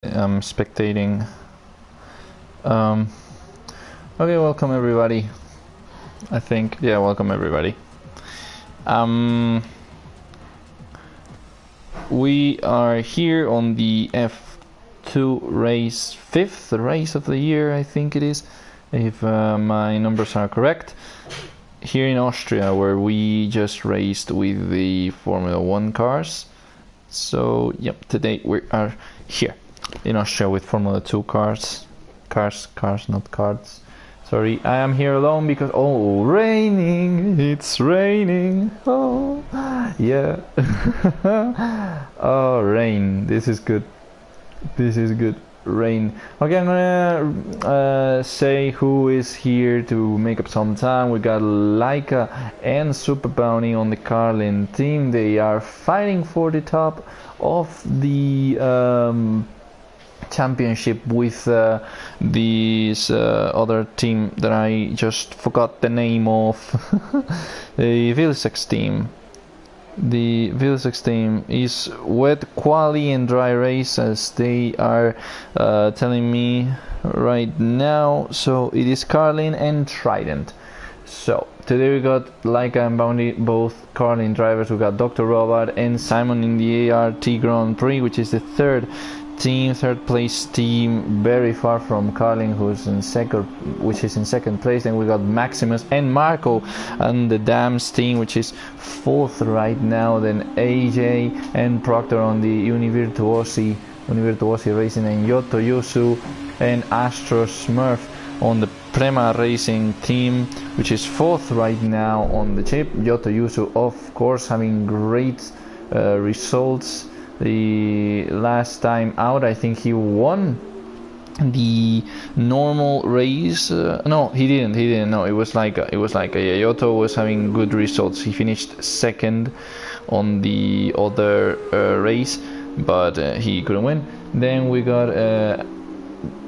I'm spectating. Okay, welcome everybody. I think, yeah, welcome everybody. We are here on the F2 race, fifth race of the year, I think it is, if my numbers are correct. Here in Austria, where we just raced with the Formula 1 cars. So, yep, today we are here in Austria with Formula 2 cars, not cards. Sorry, I am here alone because, oh, raining, it's raining, oh, yeah. Oh, rain, this is good, rain. Okay, I'm gonna say who is here to make up some time. We got Laika and Super Bounty on the Carlin team. They are fighting for the top of the championship with this other team that I just forgot the name of. The Vilsex team. The Vilsex team is wet quali and dry race, as they are telling me right now. So it is Carlin and Trident. So today we got Laika and Bounty, both Carlin drivers. We got Dr. Robot and Simon in the ART Grand Prix, which is the third place team, very far from Carlin, which is in second place. Then we got Maximus and Marco and the Dams team, which is fourth right now. Then AJ and Proctor on the Univirtuosi Racing, and Yoto Yusu and Astro Smurf on the Prema Racing team, which is fourth right now on the chip. Yoto Yusu, of course, having great results. The last time out, I think he won the normal race. No, he didn't. No, it was like Yoto was having good results. He finished second on the other race, but he couldn't win. Then we got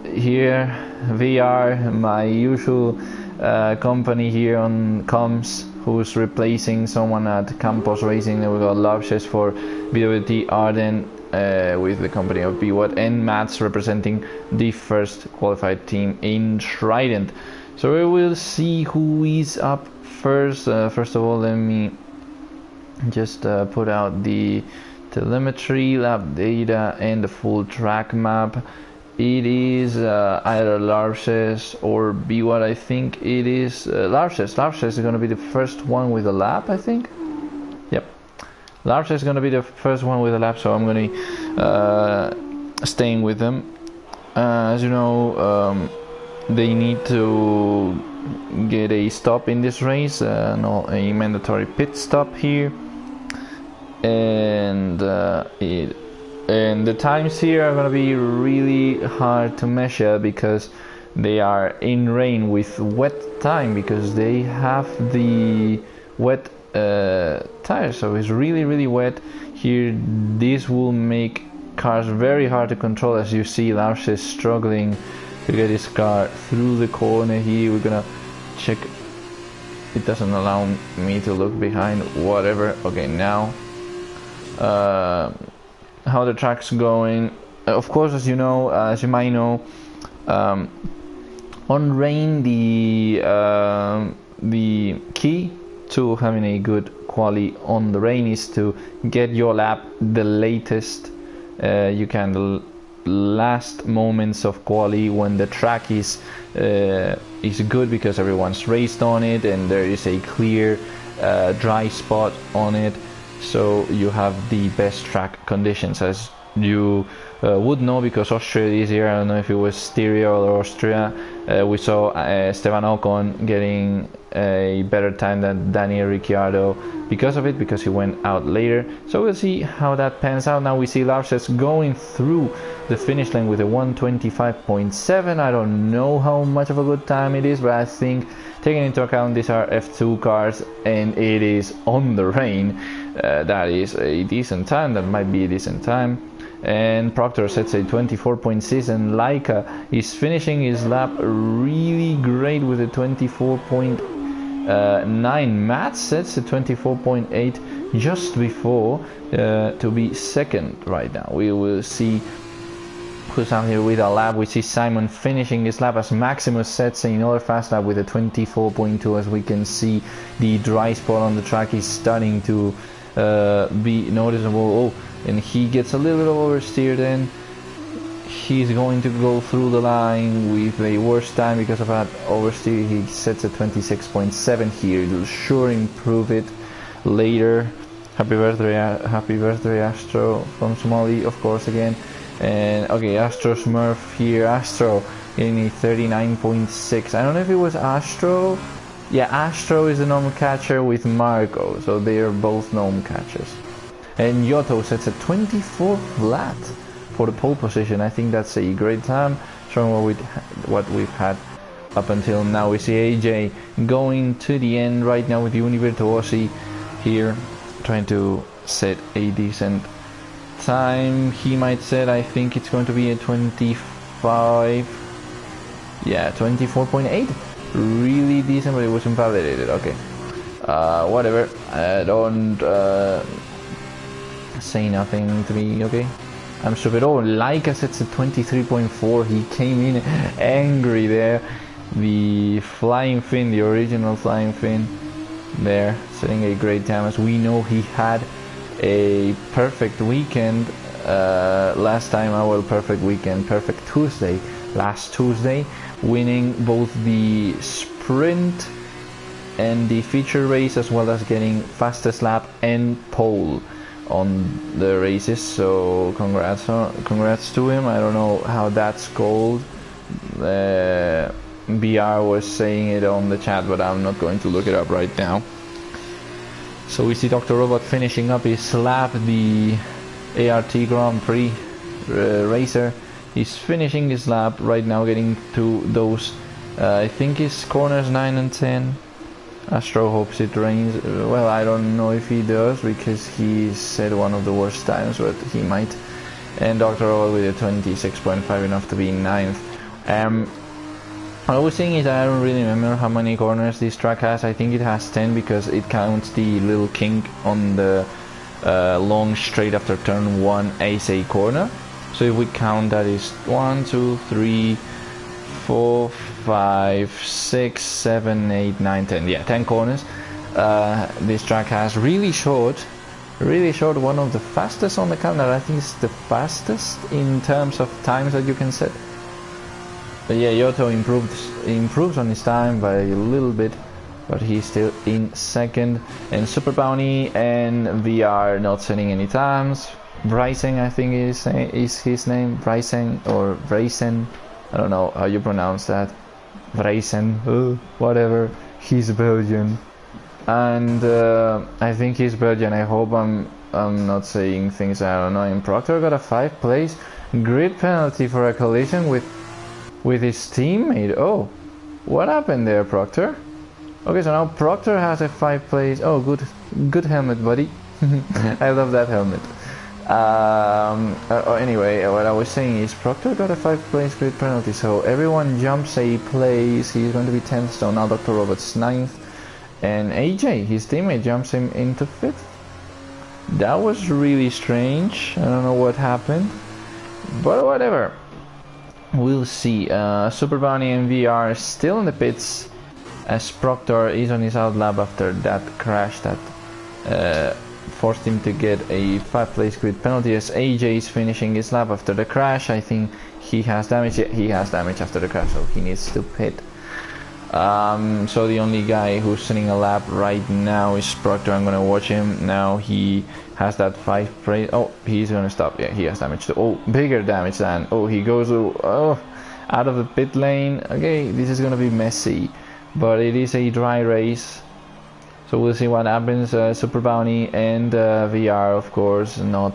here VR, my usual company here on comms, who's replacing someone at Campos Racing. Then we got Labshes for BWT Arden with the company of BWAT, and Mats representing the first qualified team in Trident. So we will see who is up first. First of all, let me just put out the telemetry, lap data, and the full track map. It is either Larses or BWAT. I think it is Larses. Larses is going to be the first one with a lap, I think. Yep. Larses is going to be the first one with a lap, so I'm going to staying with them. As you know, they need to get a stop in this race, no, a mandatory pit stop here. And the times here are going to be really hard to measure because they are in rain with wet time, because they have the wet tires, so it's really wet here. This will make cars very hard to control. As you see, Lars is struggling to get his car through the corner here. We're gonna check. It doesn't allow me to look behind, whatever. Okay, now how the track's going. Of course, as you know, as you might know, on rain, the key to having a good quali on the rain is to get your lap the latest you can, the last moments of quali, when the track is good because everyone's raced on it and there is a clear dry spot on it. So you have the best track conditions, as you would know, because Austria is here. I don't know if it was Styria or Austria. We saw Esteban Ocon getting a better time than Daniel Ricciardo because of it, because he went out later. So we'll see how that pans out. Now we see Larses going through the finish line with a 1:25.7. I don't know how much of a good time it is, but I think, taking into account these are F2 cars and it is on the rain, that is a decent time. That might be a decent time. And Proctor sets a 24.6, and Laika is finishing his lap really great with a 24.9. Matt sets a 24.8 just before to be second right now. We will see who's out here with a lap. We see Simon finishing his lap as Maximus sets another fast lap with a 24.2. As we can see, the dry spot on the track is starting to be noticeable. Oh, and he gets a little bit of oversteer then. He's going to go through the line with a worse time because of that oversteer. He sets a 26.7 here. It'll sure improve it later. Happy birthday Astro from Somali, of course, again. And okay, Astro Smurf here. Astro getting a 39.6. I don't know if it was Astro. Yeah, Astro is the gnome catcher with Marco, so they are both gnome catchers. And Yoto sets a 24 flat for the pole position. I think that's a great time, showing what we've had up until now. We see AJ going to the end right now with the Univirtuosi here, trying to set a decent time. He might set, I think it's going to be a 25, yeah, 24.8. Really decent, but it was invalidated. Okay, whatever. I don't say nothing to me. Okay, I'm stupid. Oh, Laika sets a 23.4. He came in angry there. The flying fin, the original flying fin there, setting a great time. As we know, he had a perfect weekend last time. Well, perfect weekend, perfect Tuesday last Tuesday, winning both the sprint and the feature race, as well as getting fastest lap and pole on the races. So congrats to him. I don't know how that's called. BR was saying it on the chat, but I'm not going to look it up right now. So we see Dr. Robot finishing up his lap, the ART Grand Prix racer. He's finishing his lap right now, getting to those, I think it's corners 9 and 10. Astro hopes it rains. Well, I don't know if he does, because he said one of the worst times, but he might. And Dr. Robot with a 26.5, enough to be 9th. What I was saying is, I don't really remember how many corners this track has. I think it has 10, because it counts the little kink on the long straight after turn 1 as a corner. So if we count, that is 1, 2, 3, 4, 5, 6, 7, 8, 9, 10. Yeah, 10 corners. This track has really short, one of the fastest on the calendar. I think it's the fastest in terms of times that you can set. But yeah, Yoto improves on his time by a little bit, but he's still in second. And Super Bounty and VR not setting any times. Bryson, I think is his name. Bryson or Bryson, I don't know how you pronounce that. Bryson, whatever. He's Belgian, and I think he's Belgian. I hope I'm not saying things I don't know. And Proctor got a 5th place grid penalty for a collision with his teammate. Oh, what happened there, Proctor? Okay, so now Proctor has a 5th place. Oh, good helmet, buddy. I love that helmet. Anyway, what I was saying is Proctor got a 5th place grid penalty, so everyone jumps a place. He's going to be 10th, so now Dr. Robert's 9th, and AJ, his teammate, jumps him into 5th. That was really strange. I don't know what happened, but whatever. We'll see. Super Bounty and VR still in the pits, as Proctor is on his out lap after that crash that forced him to get a 5th place grid penalty, as AJ is finishing his lap after the crash. I think he has damage. Yeah, he has damage after the crash, so he needs to pit. So the only guy who's sitting a lap right now is Proctor. I'm gonna watch him now. He has that 5th place. Oh, he's gonna stop. Yeah, he has damage too. Oh, bigger damage than. Oh, he goes out of the pit lane. Okay, this is gonna be messy, but it is a dry race, so we'll see what happens. Super Bounty and VR, of course, not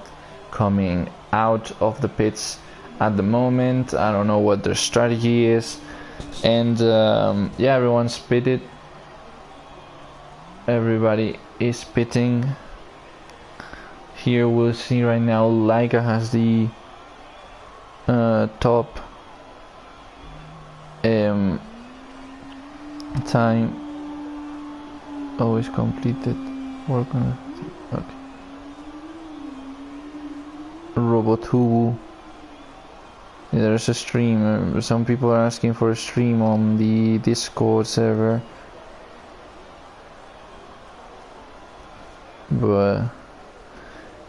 coming out of the pits at the moment. I don't know what their strategy is. And yeah, everyone's pitted. Everybody is pitting. Here we'll see right now Laika has the top time. Always completed work on it. Okay. Robotubu There's a stream. Some people are asking for a stream on the Discord server. But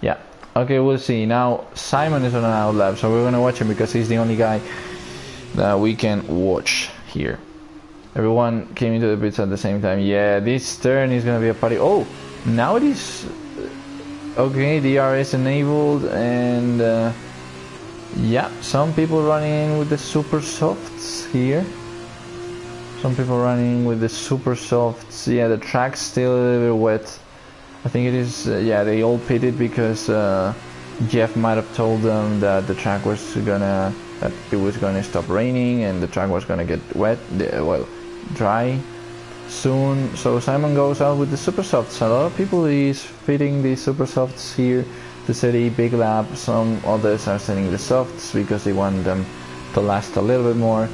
yeah, okay, we'll see. Now Simon is on an outlap, so we're gonna watch him because he's the only guy that we can watch here. Everyone came into the pits at the same time. Yeah, this turn is gonna be a party. Oh, now it is okay. DRS enabled, and yeah, some people running in with the super softs here. Some people running with the super softs. Yeah, the track's still a little bit wet. I think it is, yeah, they all pitted because Jeff might have told them that the track was gonna, that it was gonna stop raining and the track was gonna get wet, well, dry soon. So Simon goes out with the super softs. A lot of people is fitting the super softs here to set a big lap. Some others are setting the softs because they want them to last a little bit more.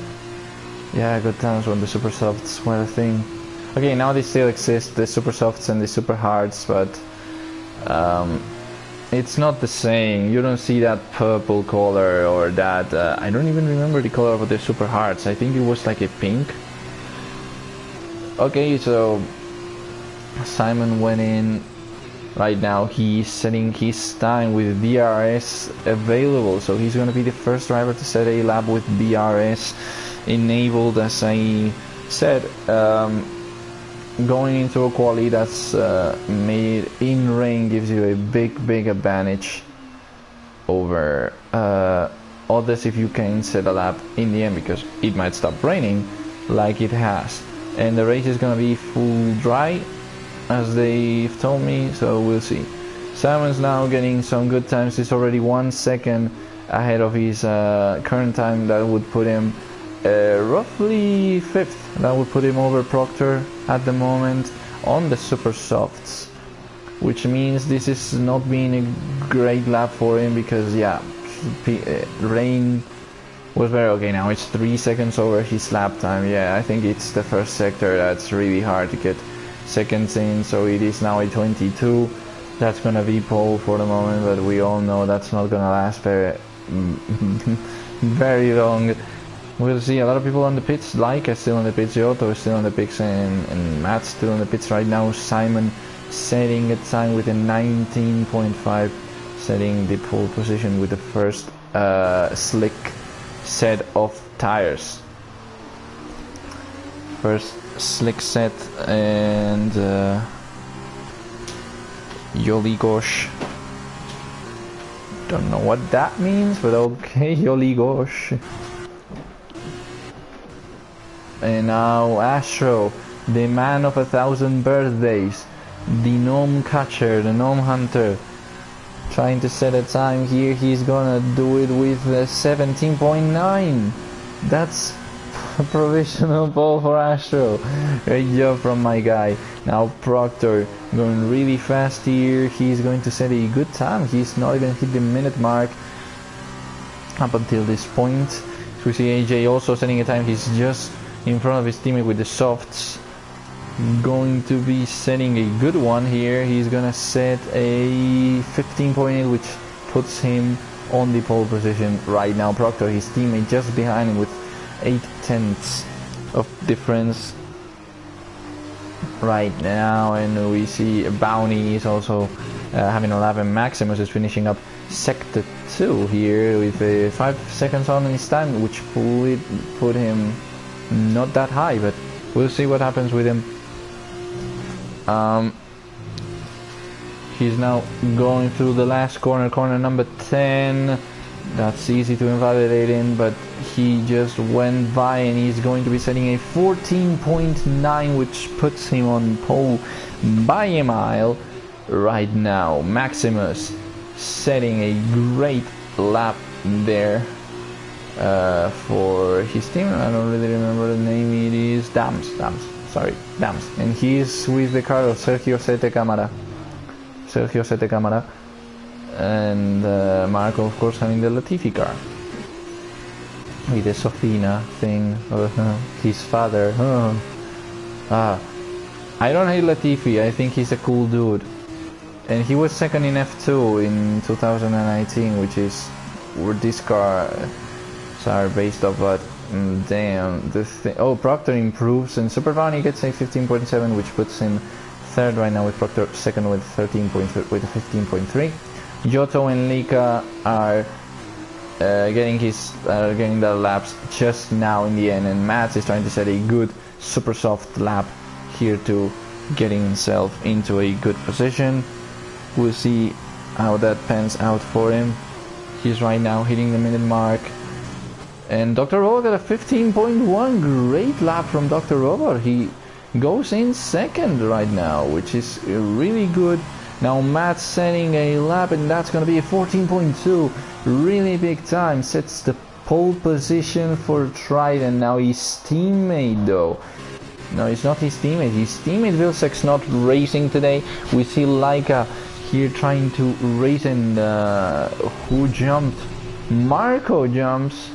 Yeah, good times when the super softs were a thing. Okay, now they still exist, the super softs and the super hards, but it's not the same. You don't see that purple color or that, I don't even remember the color of the super hards. I think it was like a pink. Okay, so Simon went in. Right now he's setting his time with DRS available, so he's going to be the first driver to set a lap with DRS enabled. As I said, going into a quali that's made in rain gives you a big advantage over others if you can set a lap in the end, because it might stop raining like it has. And the race is gonna be full dry as they've told me, so we'll see. Simon's now getting some good times. He's already 1 second ahead of his current time. That would put him roughly 5th. That would put him over Proctor at the moment on the super softs, which means this is not being a great lap for him because, yeah, rain was very okay. Now it's 3 seconds over his lap time. Yeah, I think it's the first sector that's really hard to get seconds in, so it is now a 22. That's gonna be pole for the moment, but we all know that's not gonna last very very long. We'll see. A lot of people on the pits. Like is still on the pits, Giotto is still on the pits, and Matt's still on the pits right now. Simon setting a time with a 19.5, setting the pole position with the first slick set of tires. First slick set, and Yoli gosh. Don't know what that means, but okay, Yoli gosh. And now Astro, the man of 1,000 birthdays, the gnome catcher, the gnome hunter, trying to set a time here. He's gonna do it with 17.9. That's a provisional pole for Astro. Great job from my guy. Now Proctor going really fast here. He's going to set a good time. He's not even hit the minute mark up until this point. So we see AJ also setting a time. He's just in front of his teammate with the softs. Going to be setting a good one here. He's gonna set a 15.8, which puts him on the pole position right now. Proctor, his teammate, just behind him with 0.8 of difference right now. And we see Bounty is also having a lap, and Maximus is finishing up sector 2 here with 5 seconds on his time, which put him not that high, but we'll see what happens with him. He's now going through the last corner number 10. That's easy to invalidate him, but he just went by, and he's going to be setting a 14.9, which puts him on pole by a mile right now. Maximus setting a great lap there for his team. I don't really remember the name. It is Dams, and he's with the car of Sergio Sete Camara, and Marco, of course, having the Latifi car with the Sofina thing, his father. I don't hate Latifi. I think he's a cool dude, and he was second in F2 in 2019, which is where this car are based off, but damn, this thing. Oh, Proctor improves, and Super Bounty gets a 15.7, which puts him third right now with Proctor, second with 15.3. Giotto and Lika are getting their laps just now in the end, and Mats is trying to set a good super soft lap here to getting himself into a good position. We'll see how that pans out for him. He's right now hitting the minute mark, and Dr. Robot got a 15.1. Great lap from Dr. Robot. He goes in second right now, which is really good. Now Matt's setting a lap, and that's going to be a 14.2. Really big time. Sets the pole position for Trident. Now his teammate, though. No, it's not his teammate. His teammate Vilsec's not racing today. We see Laika here trying to race, and who jumped? Marco jumps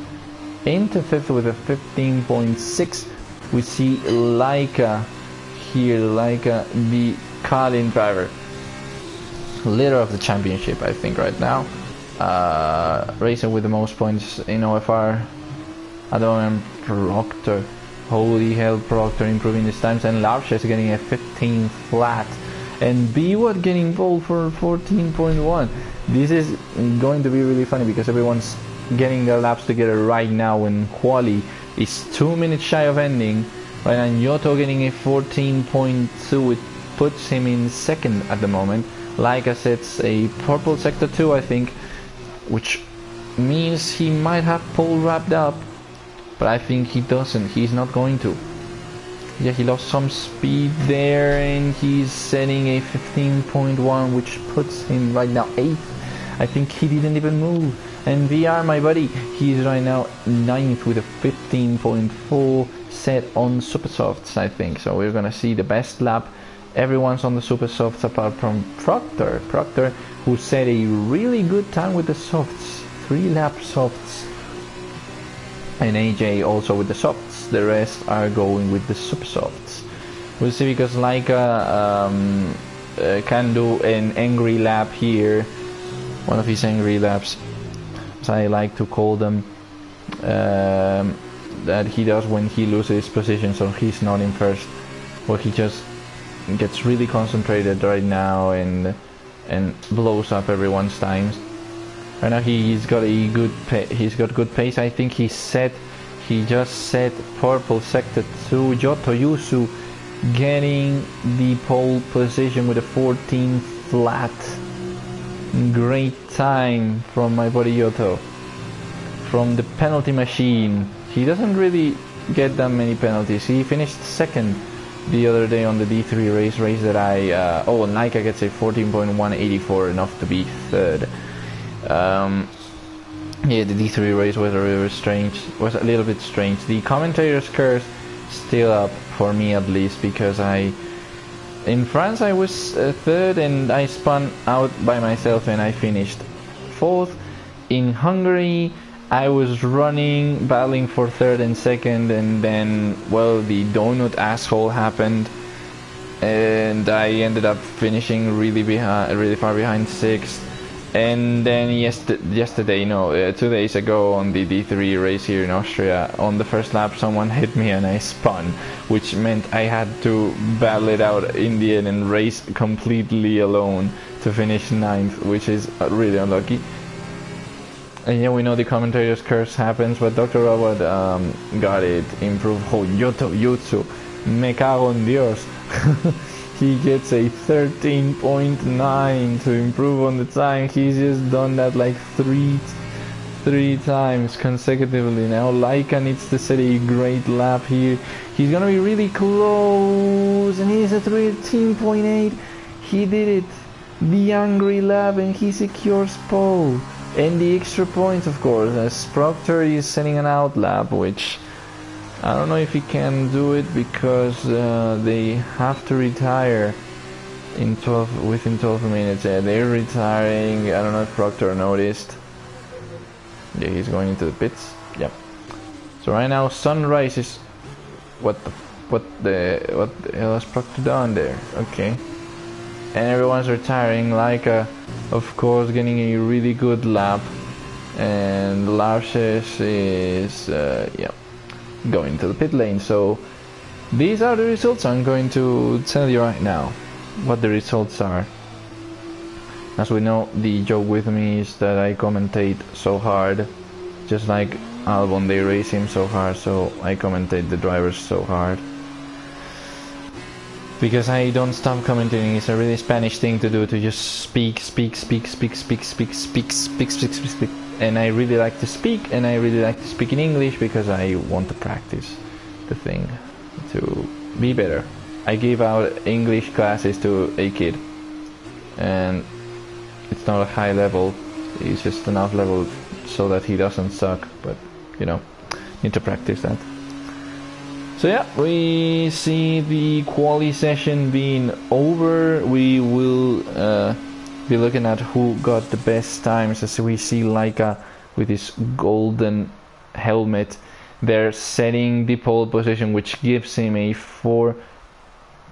into fifth with a 15.6. We see Laika here, Laika the Colin driver, leader of the championship, I think, right now. Racer with the most points in OFR. Adam Proctor. Holy hell, Proctor improving his times, and Larches getting a 15 flat. And Bwat getting pole for 14.1. This is going to be really funny because everyone's getting their laps together right now when quali is 2 minutes shy of ending. Right now, Yoto getting a 14.2, it puts him in second at the moment. Like I said, it's a purple sector 2, I think, which means he might have pole wrapped up, but I think he doesn't. He's not going to. Yeah, he lost some speed there, and he's setting a 15.1, which puts him right now 8th. I think he didn't even move. And VR, my buddy, he's right now 9th with a 15.4 set on super softs, I think. So we're gonna see the best lap. Everyone's on the super softs apart from Proctor. Proctor, who set a really good time with the softs, 3 lap softs. And AJ also with the softs. The rest are going with the super softs. We'll see, because Laika can do an angry lap here, one of his angry laps, as I like to call them, that he does when he loses position, so he's not in first, or he just gets really concentrated right now and blows up everyone's times. Right now he's got good pace. I think he just set purple sector 2. Giotto Yusu getting the pole position with a 14 flat. Great time from my buddy Giotto from the penalty machine. He doesn't really get that many penalties. He finished second the other day on the D3 race that I and Laika gets a 14.184, enough to be third. Yeah, the D3 race was a little bit strange. The commentator's curse still up for me, at least, because in France I was third and I spun out by myself and I finished fourth. In Hungary I was battling for third and second, and then, well, the donut asshole happened and I ended up finishing really far behind sixth. And then yesterday, 2 days ago, on the D3 race here in Austria, on the first lap someone hit me and I spun, which meant I had to battle it out in the end and race completely alone to finish 9th, which is really unlucky. And yeah, we know the commentator's curse happens, but Dr. Robot got it improved. Oh, Yoto Jutsu, me cago en Dios. He gets a 13.9 to improve on the time. He's just done that like three times consecutively. Now Laika needs to set a great lap here. He's gonna be really close, and he's at 13.8. He did it. The angry lap, and he secures pole. And the extra points, of course, as Proctor is setting an out lap, which I don't know if he can do it because they have to retire within 12 minutes. Yeah, they're retiring. I don't know if Proctor noticed. Yeah, he's going into the pits. Yep. So right now Sunrise is what the hell has Proctor done there? Okay. And everyone's retiring. Laika, of course, getting a really good lap. and Larses is yeah, going to the pit lane. So these are the results. I'm going to tell you right now what the results are. As we know, the joke with me is that I commentate so hard, just like Albon, they race him so hard, so I commentate the drivers so hard. Because I don't stop commentating. It's a really Spanish thing to do, to just speak. And I really like to speak, and I really like to speak in English because I want to practice the thing to be better. I give out English classes to a kid, and it's not a high level, it's just enough level so that he doesn't suck, but you know, need to practice that. So yeah, we see the quali session being over. We will be looking at who got the best times, as we see Laika with his golden helmet. They're setting the pole position, which gives him a 4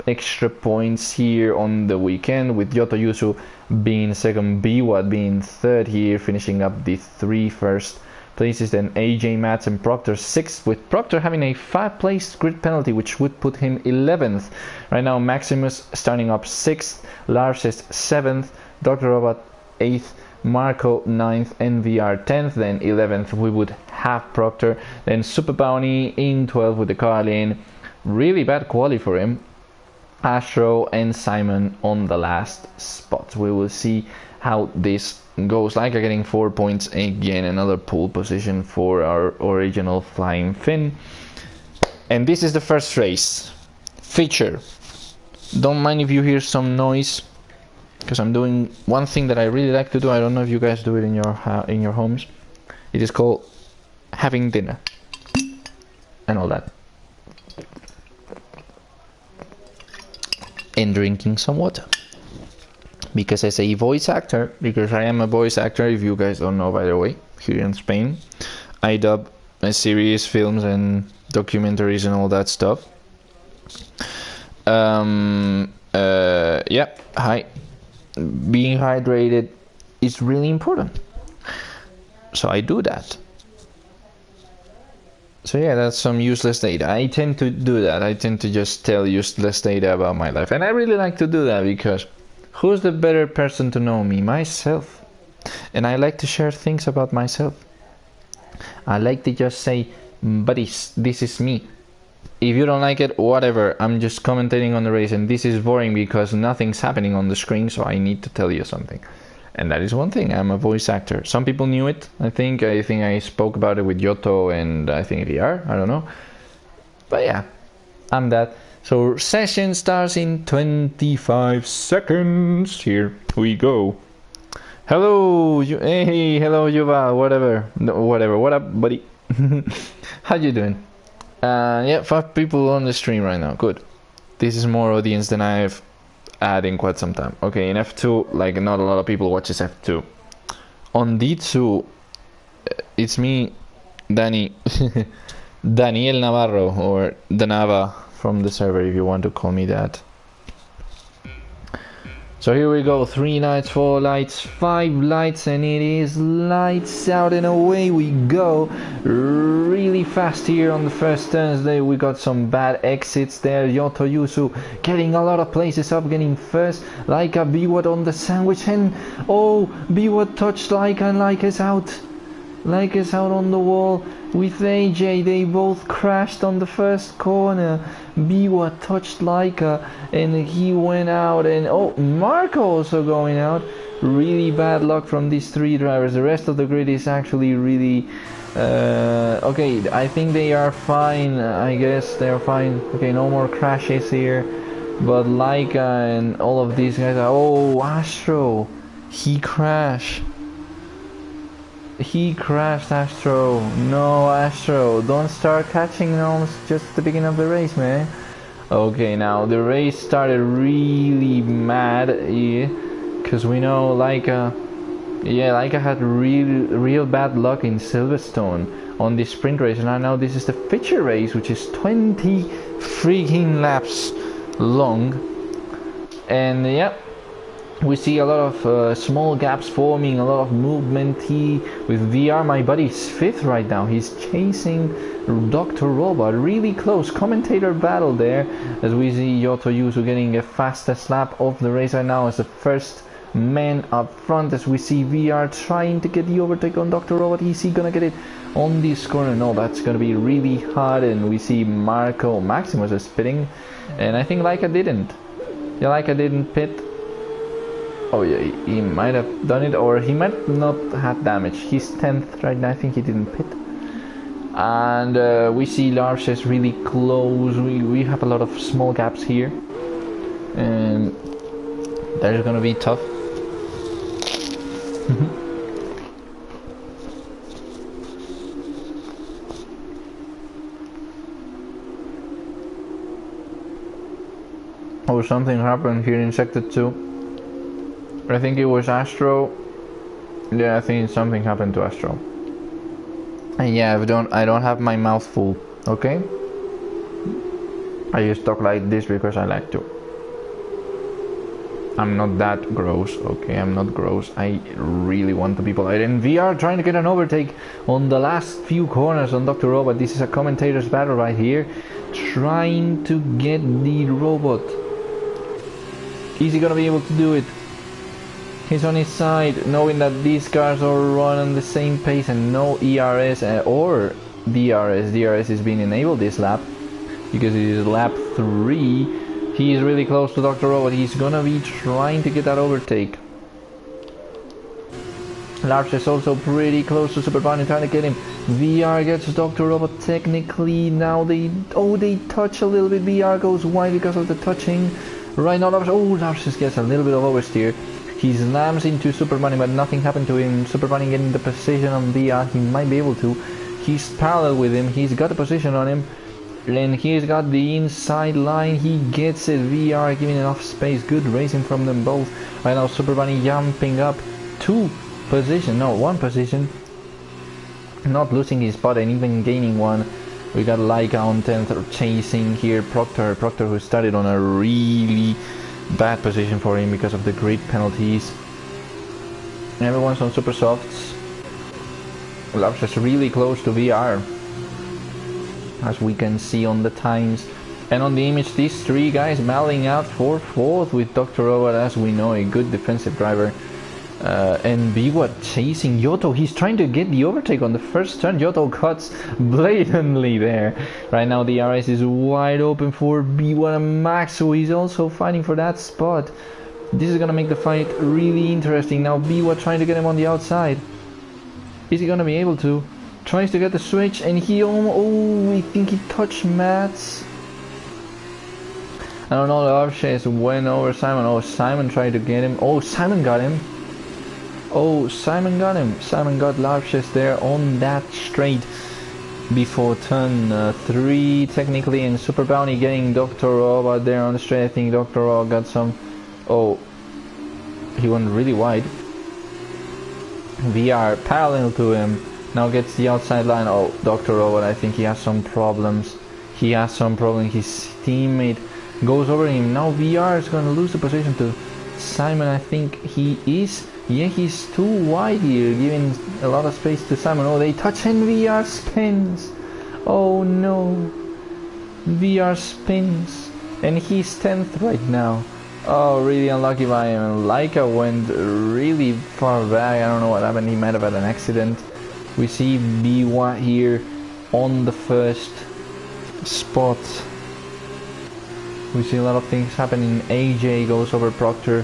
extra points here on the weekend, with Yoto Yusu being second, Biwat being third here, finishing up the 3 first places. Then AJ Matz and Proctor 6th, with Proctor having a 5-place grid penalty, which would put him 11th. Right now Maximus starting up 6th, Lars is 7th, Dr. Robot 8th, Marco 9th, NVR 10th. Then 11th we would have Proctor. Then Super Bounty in 12th with the Carlin. Really bad quali for him. Astro and Simon on the last spot. We will see how this goes. Laika getting 4 points again, another pole position for our original Flying Finn. And this is the first race feature. Don't mind if you hear some noise, because I'm doing one thing that I really like to do. I don't know if you guys do it in your homes. It is called having dinner and all that, and drinking some water. Because as a voice actor, because I am a voice actor, if you guys don't know, by the way, here in Spain, I dub series, films and documentaries and all that stuff. Yeah, being hydrated is really important, so I do that. So yeah, that's some useless data. I tend to do that. I tend to just tell useless data about my life, and I really like to do that because who's the better person to know me? Myself. And I like to share things about myself. I like to just say, buddies, this is me. If you don't like it, whatever. I'm just commentating on the race, and this is boring because nothing's happening on the screen, so I need to tell you something. And that is one thing. I'm a voice actor. Some people knew it. I think I spoke about it with Yoto and I think VR. I don't know. But yeah, I'm that. So session starts in 25 seconds. Here we go. Hello, hey, hello, Yuval. Whatever. What up, buddy? How you doing? Yeah, 5 people on the stream right now. Good. This is more audience than I've had in quite some time. Okay, in F2, like not a lot of people watches F2. On D2, it's me, Danny, Daniel Navarro, or Danava from the server, if you want to call me that. So here we go, 3 lights, 4 lights, 5 lights, and it is lights out and away we go. Really fast here on the first turns. There we got some bad exits there. Yoto Yusu getting a lot of places up, getting first. Laika Biwat on the sandwich, and oh, Biwat touched Laika, and Laika's out. Laika's out on the wall with AJ. They both crashed on the first corner. Biwat touched Laika and he went out, and oh, Marco also going out. Really bad luck from these 3 drivers. The rest of the grid is actually really okay. I think they are fine. I guess they're fine. Okay, no more crashes here, but Laika and all of these guys are, oh, Astro, he crashed. He crashed, Astro. No, Astro, don't start catching gnomes just at the beginning of the race, man. Okay, now the race started really mad, because we know Laika had real bad luck in Silverstone on this sprint race, and I know this is the feature race, which is 20 freaking laps long, and yeah, We see a lot of small gaps forming, a lot of movement. With VR, my buddy's 5th right now. He's chasing Dr. Robot really close. Commentator battle there as we see Yoto Yusu getting a fastest lap of the race right now as the first man up front, as we see VR trying to get the overtake on Dr. Robot. Is he gonna get it on this corner? No, that's gonna be really hard. And we see Maximus is pitting, and I think Laika didn't. Yeah, Laika didn't pit. Oh yeah, he might have done it, or he might not have damage. He's 10th right now. I think he didn't pit. And we see Larches really close. We have a lot of small gaps here, and that is gonna be tough. Oh, something happened here in Sector 2. I think it was Astro. Yeah, I think something happened to Astro. And yeah, I don't have my mouth full, okay? I just talk like this because I like to. I'm not that gross, okay? I'm not gross. I really want to be polite. And VR trying to get an overtake on the last few corners on Dr. Robot. This is a commentator's battle right here. Trying to get the robot. Is he gonna be able to do it? He's on his side, knowing that these cars all run on the same pace and no ERS or DRS. DRS is being enabled this lap because it is lap 3. He is really close to Dr. Robot. He's gonna be trying to get that overtake. Larch is also pretty close to Super Bunny, trying to get him. VR gets Dr. Robot technically. Now they touch a little bit. VR goes wide because of the touching. Right now Larch just gets a little bit of oversteer. He slams into Super Bunny, but nothing happened to him. Super Bunny getting the position on VR. He might be able to. He's parallel with him. He's got the position on him. And he's got the inside line. He gets it. VR giving enough space. Good racing from them both. Right now Super Bunny jumping up 1 position. Not losing his spot and even gaining 1. We got Laika on 10th chasing here Proctor who started on a really bad position for him because of the grid penalties. Everyone's on super softs. Labs is really close to VR, as we can see on the times. And on the image, these 3 guys battling out for 4th with Dr. Robot, as we know, a good defensive driver. And Biwa chasing Yoto. He's trying to get the overtake on the first turn. Yoto cuts blatantly there. Right now the RS is wide open for Biwa and Max, so he's also fighting for that spot. This is gonna make the fight really interesting. Now Biwa trying to get him on the outside. Is he gonna be able to? Tries to get the switch, and he I think he touched Mats. I don't know, the Arches went over Simon. Oh, Simon tried to get him. Oh, Simon got him. Oh, Simon got him. Simon got Larches there on that straight before turn 3 technically, and Super Bounty getting Dr. Robot there on the straight. I think Dr. Robot got some. Oh, he went really wide. VR parallel to him. Now gets the outside line. Oh, Dr. Robot, I think he has some problems. His teammate goes over him. Now VR is gonna lose the position to Simon. I think he is. Yeah, he's too wide here, giving a lot of space to Simon. Oh, they touch and VR spins. Oh no. VR spins. And he's 10th right now. Oh, really unlucky by him. Laika went really far back. I don't know what happened. He might have had an accident. We see Biwa here on the first spot. We see a lot of things happening. AJ goes over Proctor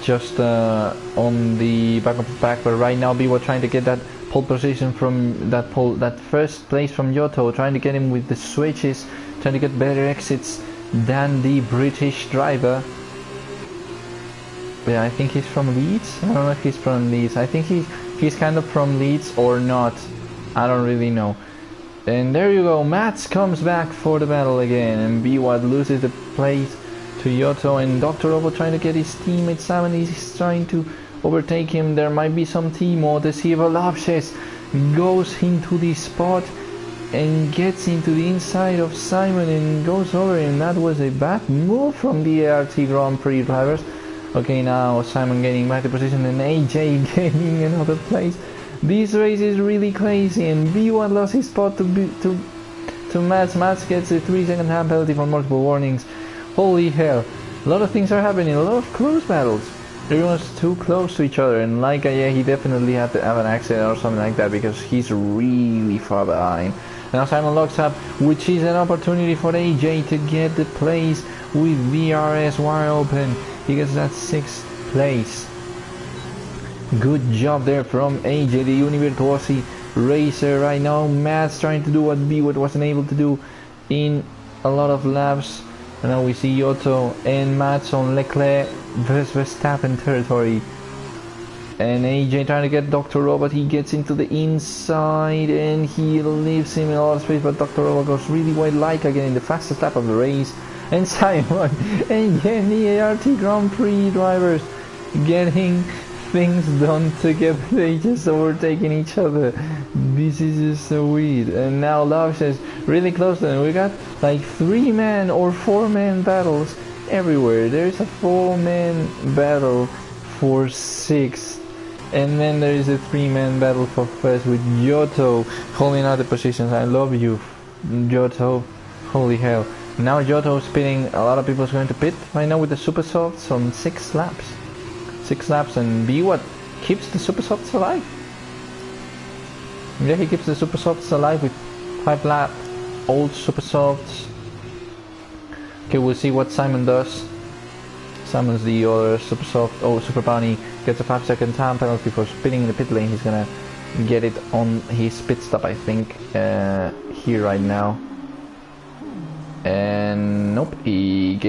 just on the back of the pack, but right now Biwa trying to get that pole position from that first place from Yoto, trying to get him with the switches, trying to get better exits than the British driver. Yeah, I think he's from Leeds. I don't know if he's from Leeds. I think he's kind of from Leeds or not. I don't really know. And there you go. Mats comes back for the battle again, and Biwa loses the place to Yoto, and Dr. Robo trying to get his teammate Simon. He's trying to overtake him. There might be some T-mode to see if Lavshes goes into the spot and gets into the inside of Simon and goes over him. That was a bad move from the ART Grand Prix drivers. Okay, now Simon getting back to position and AJ getting another place. This race is really crazy, and B1 lost his spot to Mats. Mats gets a 3-second time penalty for multiple warnings. Holy hell. A lot of things are happening, a lot of close battles. Everyone's too close to each other, and Laika, yeah, he definitely had to have an accident or something like that because he's really far behind. Now Simon locks up, which is an opportunity for AJ to get the place with VRS wide open. He gets that 6th place. Good job there from AJ, the Univirtuosi racer right now. Matt's trying to do what B-Wood wasn't able to do in a lot of laps. And now we see Otto and Mats on Leclerc versus Verstappen territory. And AJ trying to get Dr. Robot. He gets into the inside and he leaves him in a lot of space, but Dr. Robot goes really wide, like again in the fastest lap of the race. And Simon and again the ART Grand Prix drivers getting things done together. They just overtaking each other. This is just so weird. And now Love says really close to them. We got like 3-man or 4-man battles everywhere. There's a 4-man battle for 6th, and then there is a 3-man battle for 1st with Giotto holding out the positions. I love you, Giotto. Holy hell. Now Giotto's pitting. A lot of people is going to pit right now with the super softs on 6 laps. 6 laps, and B-What keeps the super softs alive. Yeah, he keeps the super softs alive with 5-lap old super softs. Okay, we'll see what Simon does. Simon's the other super soft. Oh, Super Bounty gets a 5-second time penalty for spinning in the pit lane. He's gonna get it on his pit stop, I think, here right now. And nope, he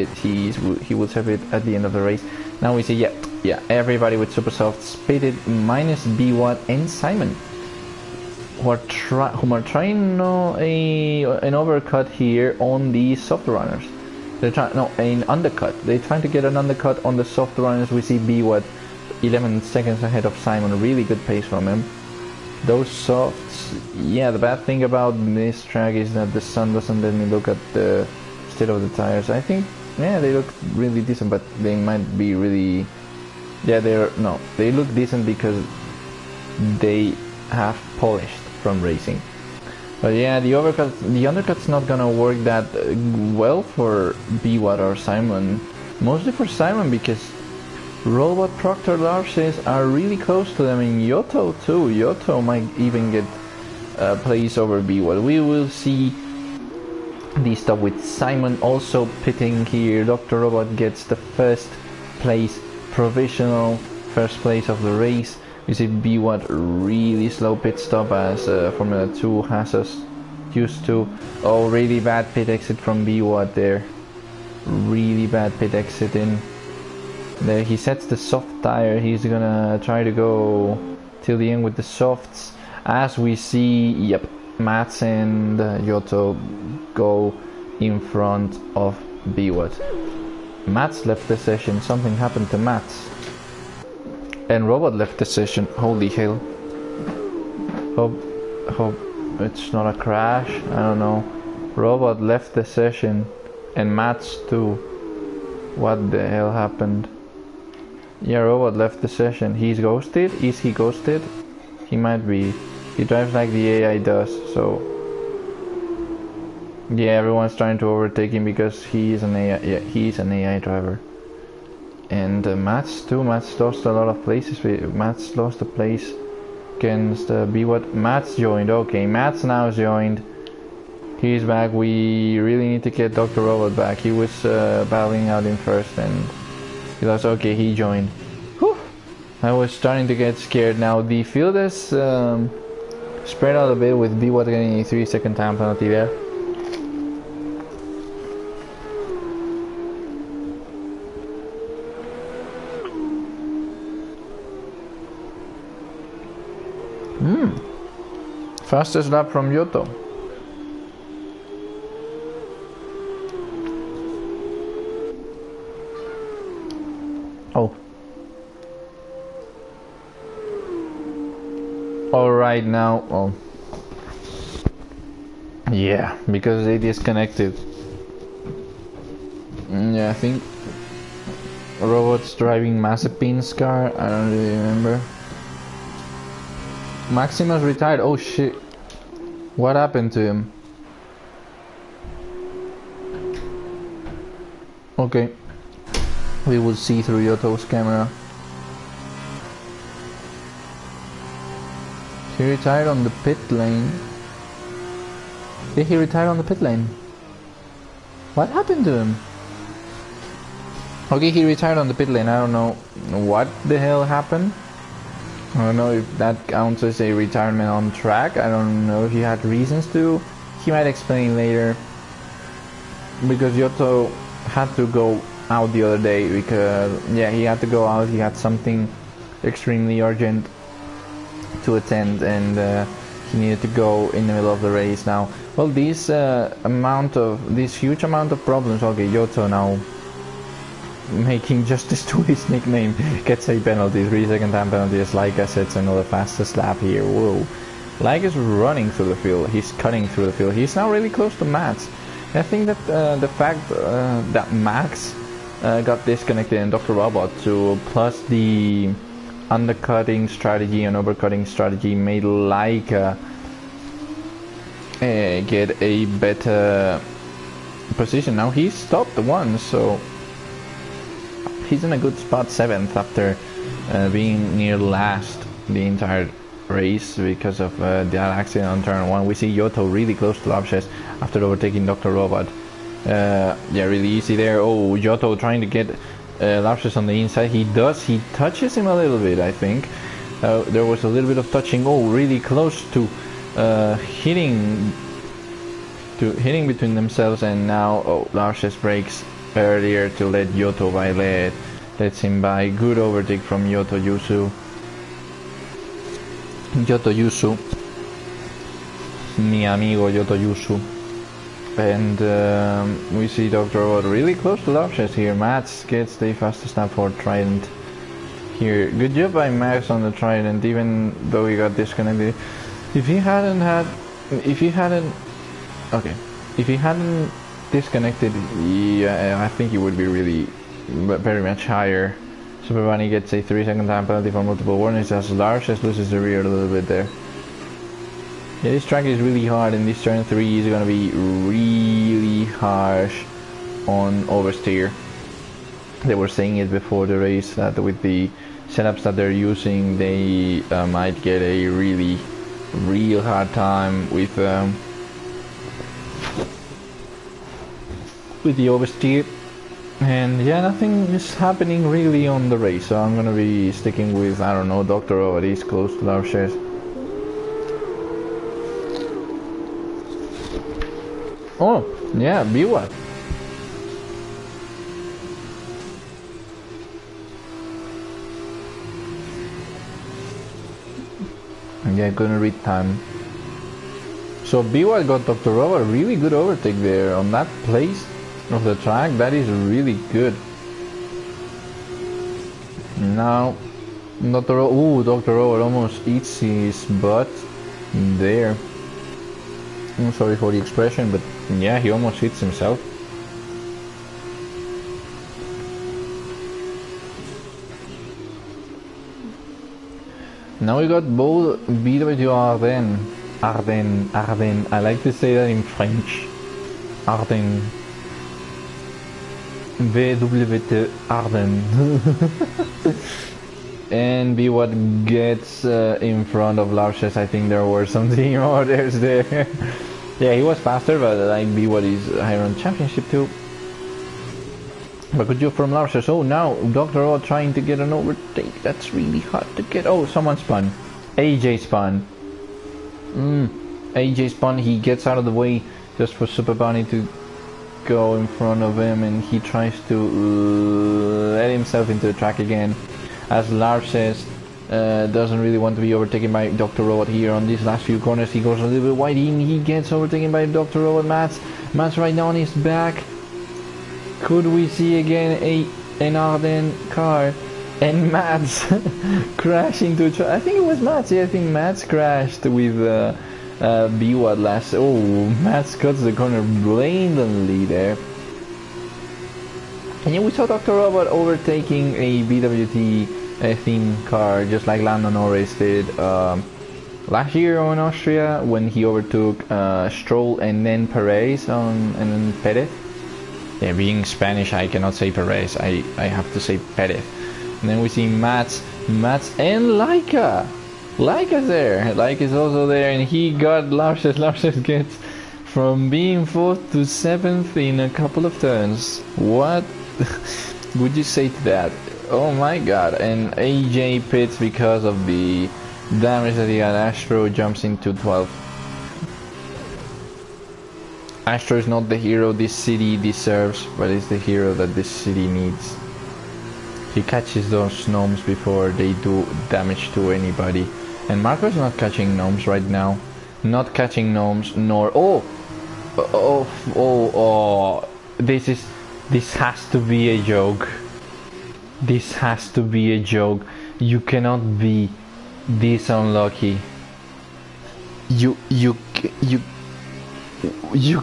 will save it at the end of the race. Now we see, yeah, everybody with super softs pitted minus B-Watt and Simon, who are trying an overcut here on the soft runners. They're trying an undercut. They're trying to get an undercut on the soft runners. We see B-Watt 11 seconds ahead of Simon. Really good pace from him. Those softs, yeah, the bad thing about this track is that the sun doesn't let me look at the state of the tires. I think, yeah, they look really decent, but they might be really, yeah, they look decent because they have polished from racing. But yeah, the undercut's not gonna work that well for B-Watt or Simon. Mostly for Simon because Robot Proctor Larses are really close to them, and Yotto too. Yotto might even get a place over B-Watt. We will see the stop with Simon also pitting here. Dr. Robot gets the 1st place, provisional 1st place of the race. We see B-Watt really slow pit stop as Formula 2 has us used to. Oh, really bad pit exit from B-Watt there. Really bad pit exit in. There he sets the soft tire. He's gonna try to go till the end with the softs. As we see, yep, Mats and Giotto go in front of B-Watt. Mats left the session. Something happened to Mats. And Robot left the session. Holy hell. Hope it's not a crash. I don't know. Robot left the session. And Mats too. What the hell happened? Yeah, Robot left the session. He's ghosted? Is he ghosted? He might be. He drives like the AI does, so... Yeah, everyone's trying to overtake him because he is an AI. Yeah, he's an AI driver. And Mats too. Mats lost a lot of places. Mats lost a place against B-Watt. Mats joined. Okay, Mats now joined. He's back. We really need to get Dr. Robot back. He was battling out in first and he lost. Okay, he joined. Whew. I was starting to get scared. Now the field is spread out a bit with B-Watt getting a 3-second time penalty there. Fastest lap from Giotto. Oh. Alright now. Oh. Yeah, because they disconnected. Yeah, I think robots driving Mazepin's car. I don't really remember. Maximus retired. Oh shit. What happened to him? Okay. We will see through Yoto's camera. He retired on the pit lane. Did he retire on the pit lane? What happened to him? Okay, he retired on the pit lane. I don't know what the hell happened. I don't know if that counts as a retirement on track. I don't know if he had reasons to. He might explain later. Because Yoto had to go out the other day because, yeah, he had to go out. He had something extremely urgent to attend, and he needed to go in the middle of the race now. Well, this huge amount of problems. Okay, Yoto now making justice to his nickname gets a penalty, 3-second time penalty as Laika sets another fastest lap here. Whoa, Laika is running through the field. He's cutting through the field. He's now really close to Max. I think that the fact that Max got disconnected and Dr. Robot too, plus the undercutting strategy and overcutting strategy made Laika get a better position. Now he's stopped once, so he's in a good spot, 7th, after being near last the entire race because of that accident on turn 1. We see Yoto really close to Lapses after overtaking Dr. Robot. Yeah, really easy there. Oh, Yoto trying to get Lapses on the inside. He touches him a little bit, I think. There was a little bit of touching. Oh, really close to hitting between themselves, and now Lapses breaks earlier to let Yoto by lets him by. Good overtake from Yoto Yusu, mi amigo Yoto Yusu. And we see Dr. Robot really close to Lapses here. Mats gets the fastest lap for Trident here. Good job by Max on the Trident, even though he got disconnected. If he hadn't disconnected, yeah, I think he would be really very much higher. Super Bunny gets a 3-second time penalty for multiple warnings as Lapses loses the rear a little bit there. Yeah, this track is really hard, and this turn 3 is gonna be really harsh on oversteer. They were saying it before the race that with the setups that they're using, they might get a real hard time with the oversteer. And yeah, nothing is happening really on the race, so I'm gonna be sticking with, I don't know, Dr. O. He's close to Lapses. Oh, yeah, Biwa. Yeah, couldn't read time. So Biwa got Dr. Robot, really good overtake there on that place of the track. That is really good. Now Dr. Robot almost eats his butt there. I'm sorry for the expression, but yeah, he almost hits himself. Now we got both BW Ardennes. I like to say that in French. Ardennes. VWT Ardennes. And be what gets in front of Lapses. I think there were some team orders there. Yeah, he was faster, but like be what is higher on championship too. But good job from Lapses. Oh, now Dr. O trying to get an overtake. That's really hard to get. Oh, someone spun. AJ spun. AJ spun. He gets out of the way just for Super Bunny to go in front of him, and he tries to let himself into the track again. As Lapses doesn't really want to be overtaken by Dr. Robot here on these last few corners. He goes a little bit wide in. He gets overtaken by Dr. Robot. Mats right now on his back. Could we see again an Ardennes car? And Mats crashing to I think it was Mats. Yeah, I think Mats crashed with Biwad last. Oh, Mats cuts the corner blatantly there. And yeah, we saw Dr. Robot overtaking a BWT theme car, just like Lando Norris did last year on Austria when he overtook Stroll and then Perez and then Perez. Yeah, being Spanish, I cannot say Perez. I have to say Perez. And then we see Mats and Laika. Laika's there. Laika's also there, and he got Larses. Larses gets from being 4th to 7th in a couple of turns. What would you say to that? Oh my god. And AJ pits because of the damage that he had. Astro jumps into 12th. Astro is not the hero this city deserves, but is the hero that this city needs. He catches those gnomes before they do damage to anybody. And Marco's not catching gnomes right now. Not catching gnomes, nor... This has to be a joke. This has to be a joke. You cannot be this unlucky. You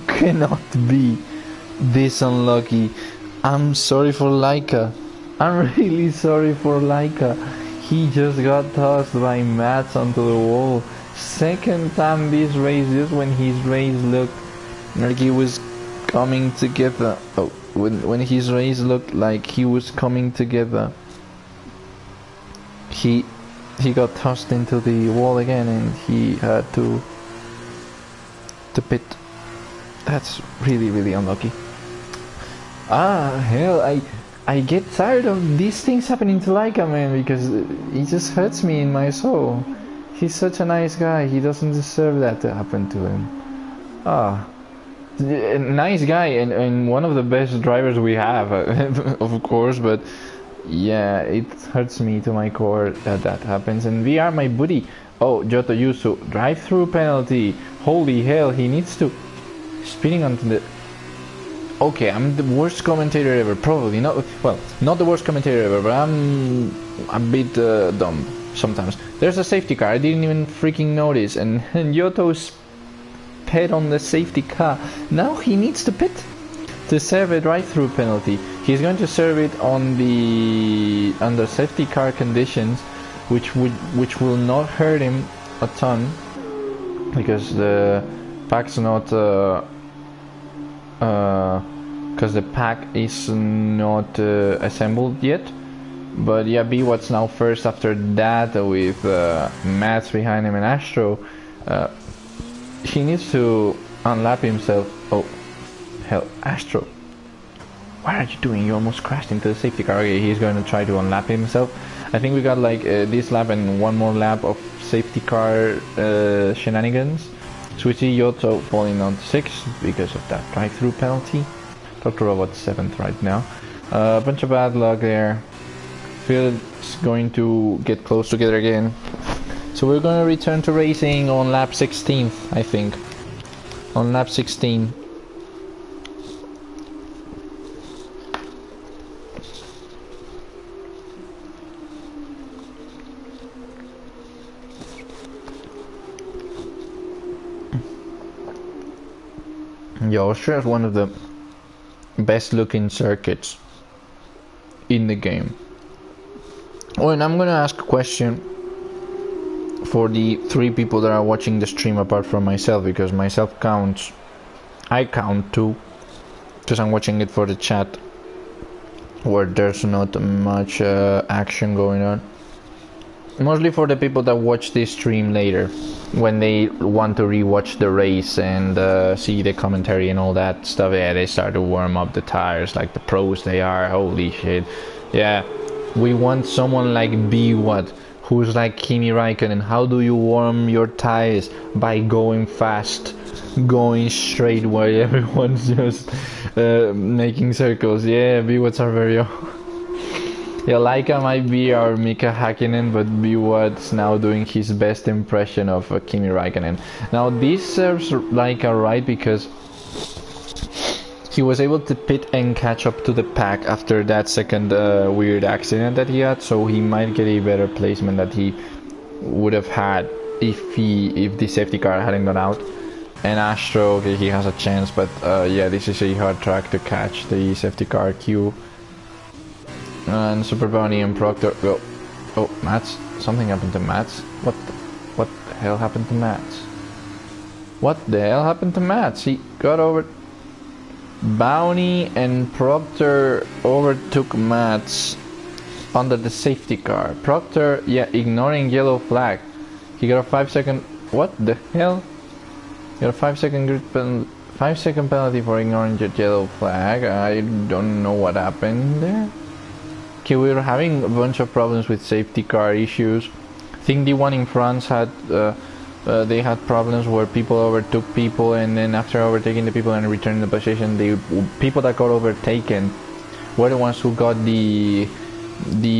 cannot be this unlucky. I'm sorry for Laika. I'm really sorry for Laika. He just got tossed by Mats onto the wall. Second time this race, just when his race looked like he was coming together. Oh, when his race looked like he was coming together, he got tossed into the wall again, and he had to pit. That's really unlucky. Hell, I get tired of these things happening to Laika, man, because it just hurts me in my soul. He's such a nice guy. He doesn't deserve that to happen to him. Nice guy and one of the best drivers we have, of course, but yeah, it hurts me to my core that that happens. And VR, my buddy. Oh, Joto Yusu, drive-through penalty. Holy hell, he needs to... Speeding onto the... Okay, I'm the worst commentator ever, probably. Not, well, not the worst commentator ever, but I'm a bit dumb sometimes. There's a safety car, I didn't even freaking notice, and Yoto's pit on the safety car. Now he needs to pit to serve a drive-through penalty. He's going to serve it on the under safety car conditions, which will not hurt him a ton, because the pack's not because the pack is not assembled yet. But yeah, B what's now first after that with Mats behind him and Astro. He needs to unlap himself. Oh hell, Astro, what are you doing? You almost crashed into the safety car. Okay, he's going to try to unlap himself. I think we got like this lap and one more lap of safety car shenanigans. So we see Yoto falling on 6th because of that drive-through penalty. Dr. Robot's 7th right now. A bunch of bad luck there. Field's going to get close together again. So we're going to return to racing on lap 16th, I think. On lap 16. Yeah, Austria is one of the best looking circuits in the game. Oh, and I'm gonna ask a question for the 3 people that are watching the stream apart from myself, because myself counts. I count too, because I'm watching it for the chat where there's not much action going on. Mostly for the people that watch this stream later, when they want to rewatch the race and see the commentary and all that stuff. Yeah, they start to warm up the tires like the pros they are. Holy shit. Yeah, we want someone like B-Watt, who's like Kimi Raikkonen. How do you warm your tires? By going fast, going straight while everyone's just making circles. Yeah, B-Watts are very... Yeah, Laika might be our Mika Hakkinen, but B-Watt's now doing his best impression of Kimi Raikkonen. Now this serves Laika right, because he was able to pit and catch up to the pack after that second weird accident that he had, so he might get a better placement that he would have had if the safety car hadn't gone out. And Astro, okay, he has a chance, but yeah, this is a hard track to catch the safety car queue. And Super Bounty and Proctor go. Oh, Mats. Something happened to Mats. What the hell happened to Mats? What the hell happened to Mats? He got over. Bounty and Proctor overtook Mats under the safety car. Proctor, yeah, ignoring yellow flag. He got a 5-second. What the hell? He got a 5-second grid penalty. 5-second penalty for ignoring the yellow flag. I don't know what happened there. Okay, we were having a bunch of problems with safety car issues. I think the one in France had they had problems where people overtook people, and then after overtaking the people and returning the position, the people that got overtaken were the ones who got the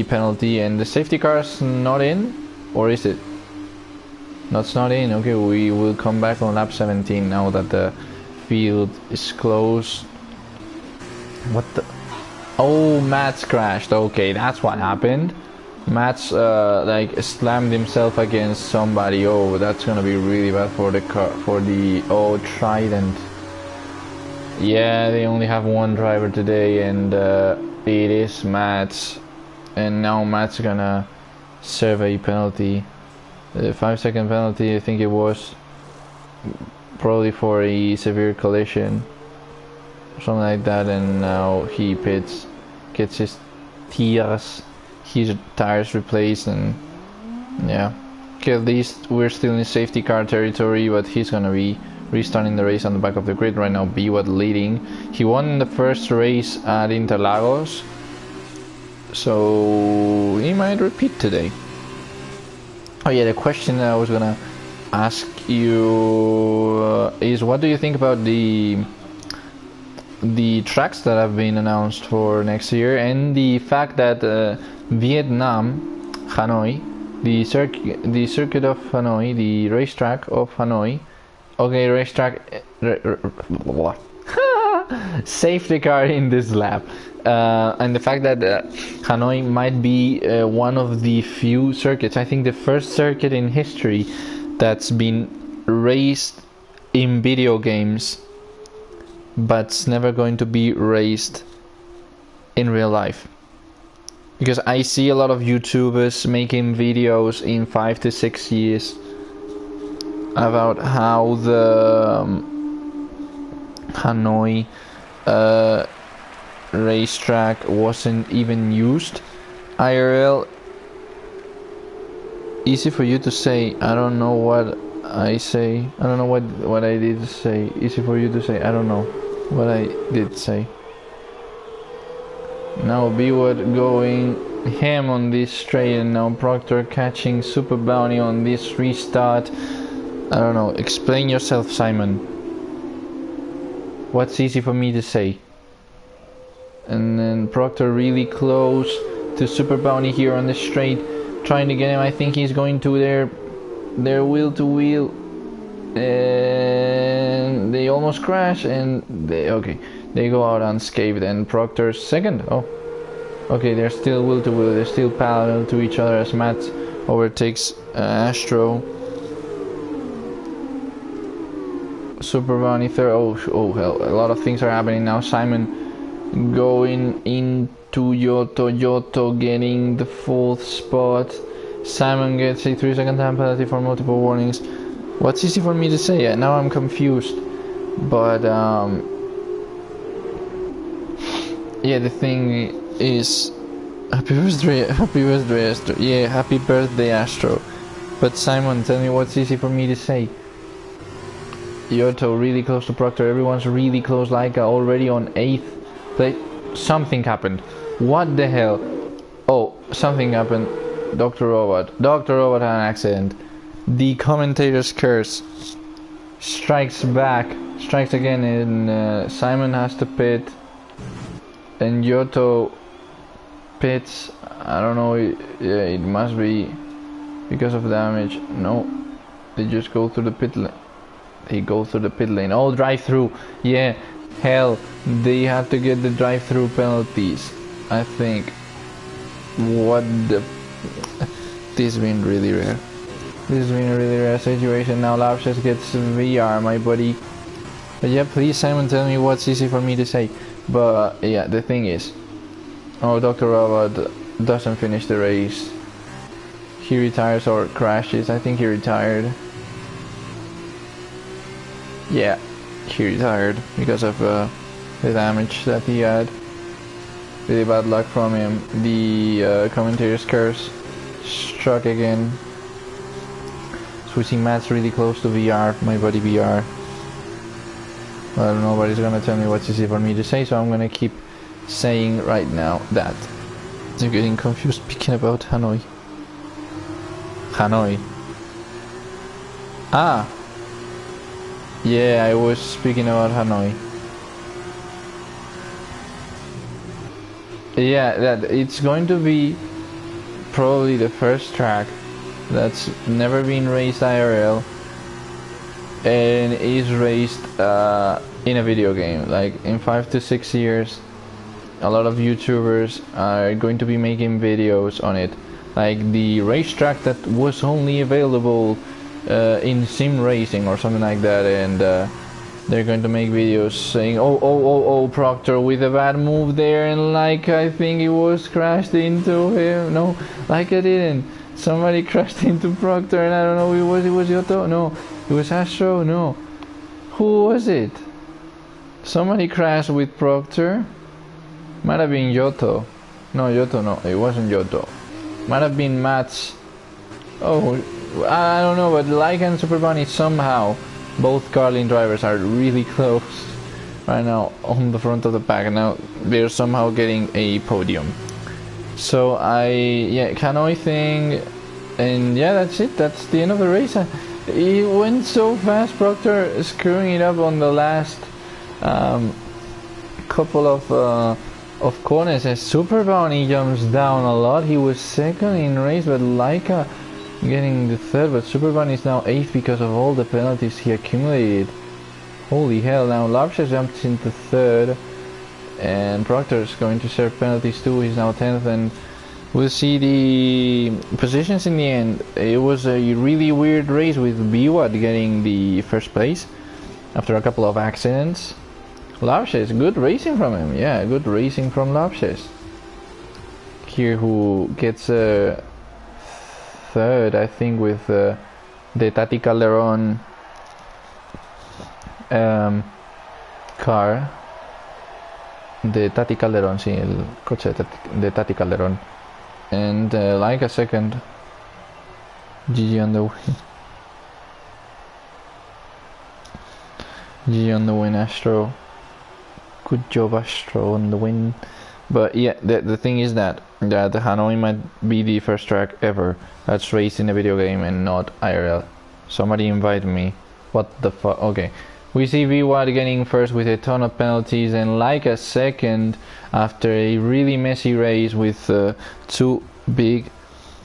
penalty. And the safety car's not in, or is it? No, it's not in. Okay, we will come back on lap 17 now that the field is closed. What the? Oh, Mats crashed. Okay, that's what happened. Mats like slammed himself against somebody. Oh, that's gonna be really bad for the car, for the Trident. Yeah, they only have one driver today, and it is Mats. And now Mats gonna serve a penalty, a 5-second penalty. I think it was probably for a severe collision, something like that. And now he pits, gets his tires replaced, and yeah. Okay, at least we're still in safety car territory, but he's gonna be restarting the race on the back of the grid right now. Biwat leading. He won the first race at Interlagos, so he might repeat today. Oh yeah, the question that I was gonna ask you is, what do you think about the tracks that have been announced for next year, and the fact that Vietnam, Hanoi, the circuit of Hanoi, the racetrack of Hanoi, okay, racetrack, safety car in this lap, and the fact that Hanoi might be one of the few circuits, I think the first circuit in history that's been raced in video games, but it's never going to be raced in real life. Because I see a lot of YouTubers making videos in 5 to 6 years about how the Hanoi racetrack wasn't even used IRL. Easy for you to say. I don't know what I say. I don't know what I did say. Easy for you to say. I don't know what I did say. Now Biwat going ham on this straight, and now Proctor catching Super Bounty on this restart. I don't know. Explain yourself, Simon. What's easy for me to say? And then Proctor really close to Super Bounty here on the straight, trying to get him. I think he's going to their wheel to wheel, and they almost crash, and they go out unscathed. And Proctor's second. Oh, okay, they're still wheel to wheel. They're still parallel to each other as Matt overtakes Astro. Super Bounty third. Oh hell! A lot of things are happening now. Simon going into Yoto getting the 4th spot. Simon gets a 3-second time penalty for multiple warnings. What's easy for me to say? Now I'm confused. But yeah, the thing is, happy birthday Astro. Yeah, happy birthday Astro. But Simon, tell me what's easy for me to say. Yoto really close to Proctor. Everyone's really close. Laika already on 8th place. Something happened. What the hell? Oh, something happened. Dr. Robot had an accident. The commentator's curse strikes again, and Simon has to pit, and Yoto pits. I don't know. Yeah, it must be because of damage. No, they just go through the pit lane. They go through the pit lane. Oh, drive through. Yeah, hell, they have to get the drive through penalties, I think. What the? This has been really rare. This has been a really rare situation. Now Lapshes gets VR, my buddy. But yeah, please Simon, tell me what's easy for me to say. But yeah, the thing is, Oh, Dr. Robot doesn't finish the race. He retires or crashes. I think he retired. Yeah, he retired because of the damage that he had. Really bad luck from him. The commentator's curse struck again. So we see Matt's really close to VR, my buddy VR. Well, nobody's gonna tell me what's easy for me to say, so I'm gonna keep saying right now that I'm getting confused speaking about Hanoi. Hanoi. Ah! Yeah, I was speaking about Hanoi. Yeah, that it's going to be probably the first track that's never been raced IRL and is raced in a video game. Like in 5 to 6 years, a lot of YouTubers are going to be making videos on it. Like the racetrack that was only available in sim racing or something like that, and they're going to make videos saying, oh, Proctor with a bad move there, and like I think it was crashed into him. No, like I didn't. Somebody crashed into Proctor, and I don't know who it was Yoto? No, it was Astro? No. Who was it? Somebody crashed with Proctor. Might have been Yoto. No, Yoto, no, it wasn't Yoto. Might have been Mats. Oh, I don't know, but Laika and Super Bunny somehow, both Carlin drivers are really close right now on the front of the pack, and now they're somehow getting a podium. So Hanoi thing, and yeah, that's it. That's the end of the race. It went so fast, Proctor screwing it up on the last couple of corners. As Super Bounty jumps down a lot. He was second in race, but Laika getting the third, but Super Bunny is now 8th because of all the penalties he accumulated. Holy hell, now Larches jumps into 3rd, and Proctor is going to serve penalties too. He's now 10th, and we'll see the positions in the end. It was a really weird race with Biwat getting the first place after a couple of accidents. Larches, good racing from him. Yeah, good racing from Larches. Here who gets third, I think, with the Tati Calderon car. De Tati Calderon, sí, el coche de Tati Calderon. And like a second. GG on the win. GG on the win, Astro. Good job, Astro, on the win. But yeah, the thing is that the Hanoi might be the first track ever that's raced in a video game and not IRL. Somebody invite me. What the fuck? Okay. We see V-Watt getting first with a ton of penalties, and like a second after a really messy race with 2 big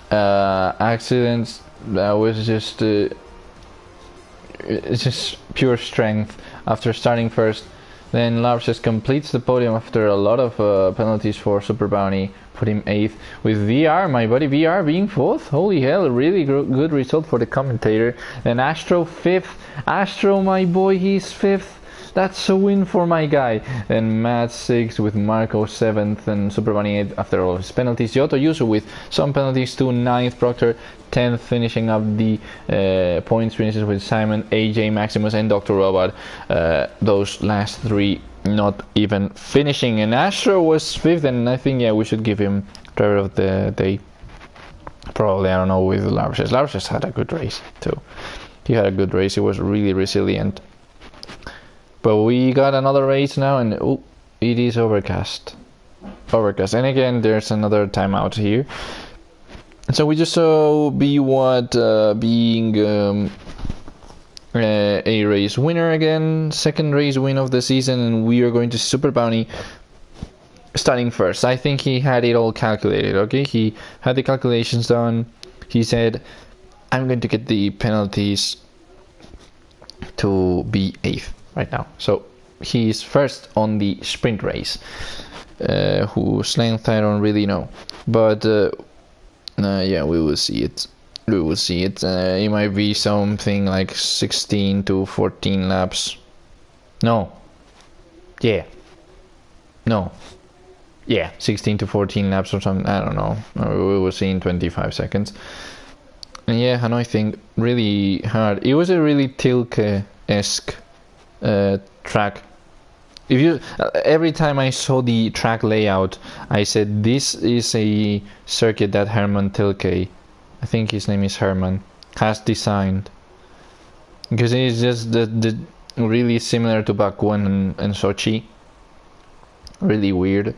accidents. That was just it's just pure strength after starting first. Then Larches completes the podium after a lot of penalties for Super Bounty, put him 8th, with VR, my buddy VR, being 4th. Holy hell, really good result for the commentator. Then Astro 5th. Astro, my boy, he's 5th. That's a win for my guy. Then Matt 6th with Marco 7th, and Super Bunny 8th after all of his penalties. Yoto Yusu with some penalties too, 9th. Proctor 10th, finishing up the points finishes with Simon, AJ, Maximus, and Dr. Robot. Those last 3 not even finishing. And Astro was 5th, and I think, yeah, we should give him driver of the day. Probably, I don't know, with Larches. Larches had a good race too. He had a good race. He was really resilient. But we got another race now, and it is overcast. And again, there's another timeout here. So we just saw B-Watt being a race winner again, second race win of the season, and we are going to Super Bounty starting first. I think he had it all calculated, okay? He had the calculations done. He said, I'm going to get the penalties to be 8th right now. So he's first on the sprint race, whose length I don't really know. But yeah, we will see it. It might be something like 16 to 14 laps. No. Yeah. No. yeah, 16 to 14 laps or something. I don't know. We will see in 25 seconds. And yeah, Hanoi thing really hard. It was a really Tilke-esque track. If you every time I saw the track layout, I said this is a circuit that Herman Tilke, I think his name is Herman, has designed, because it is just the really similar to Baku and Sochi. Really weird.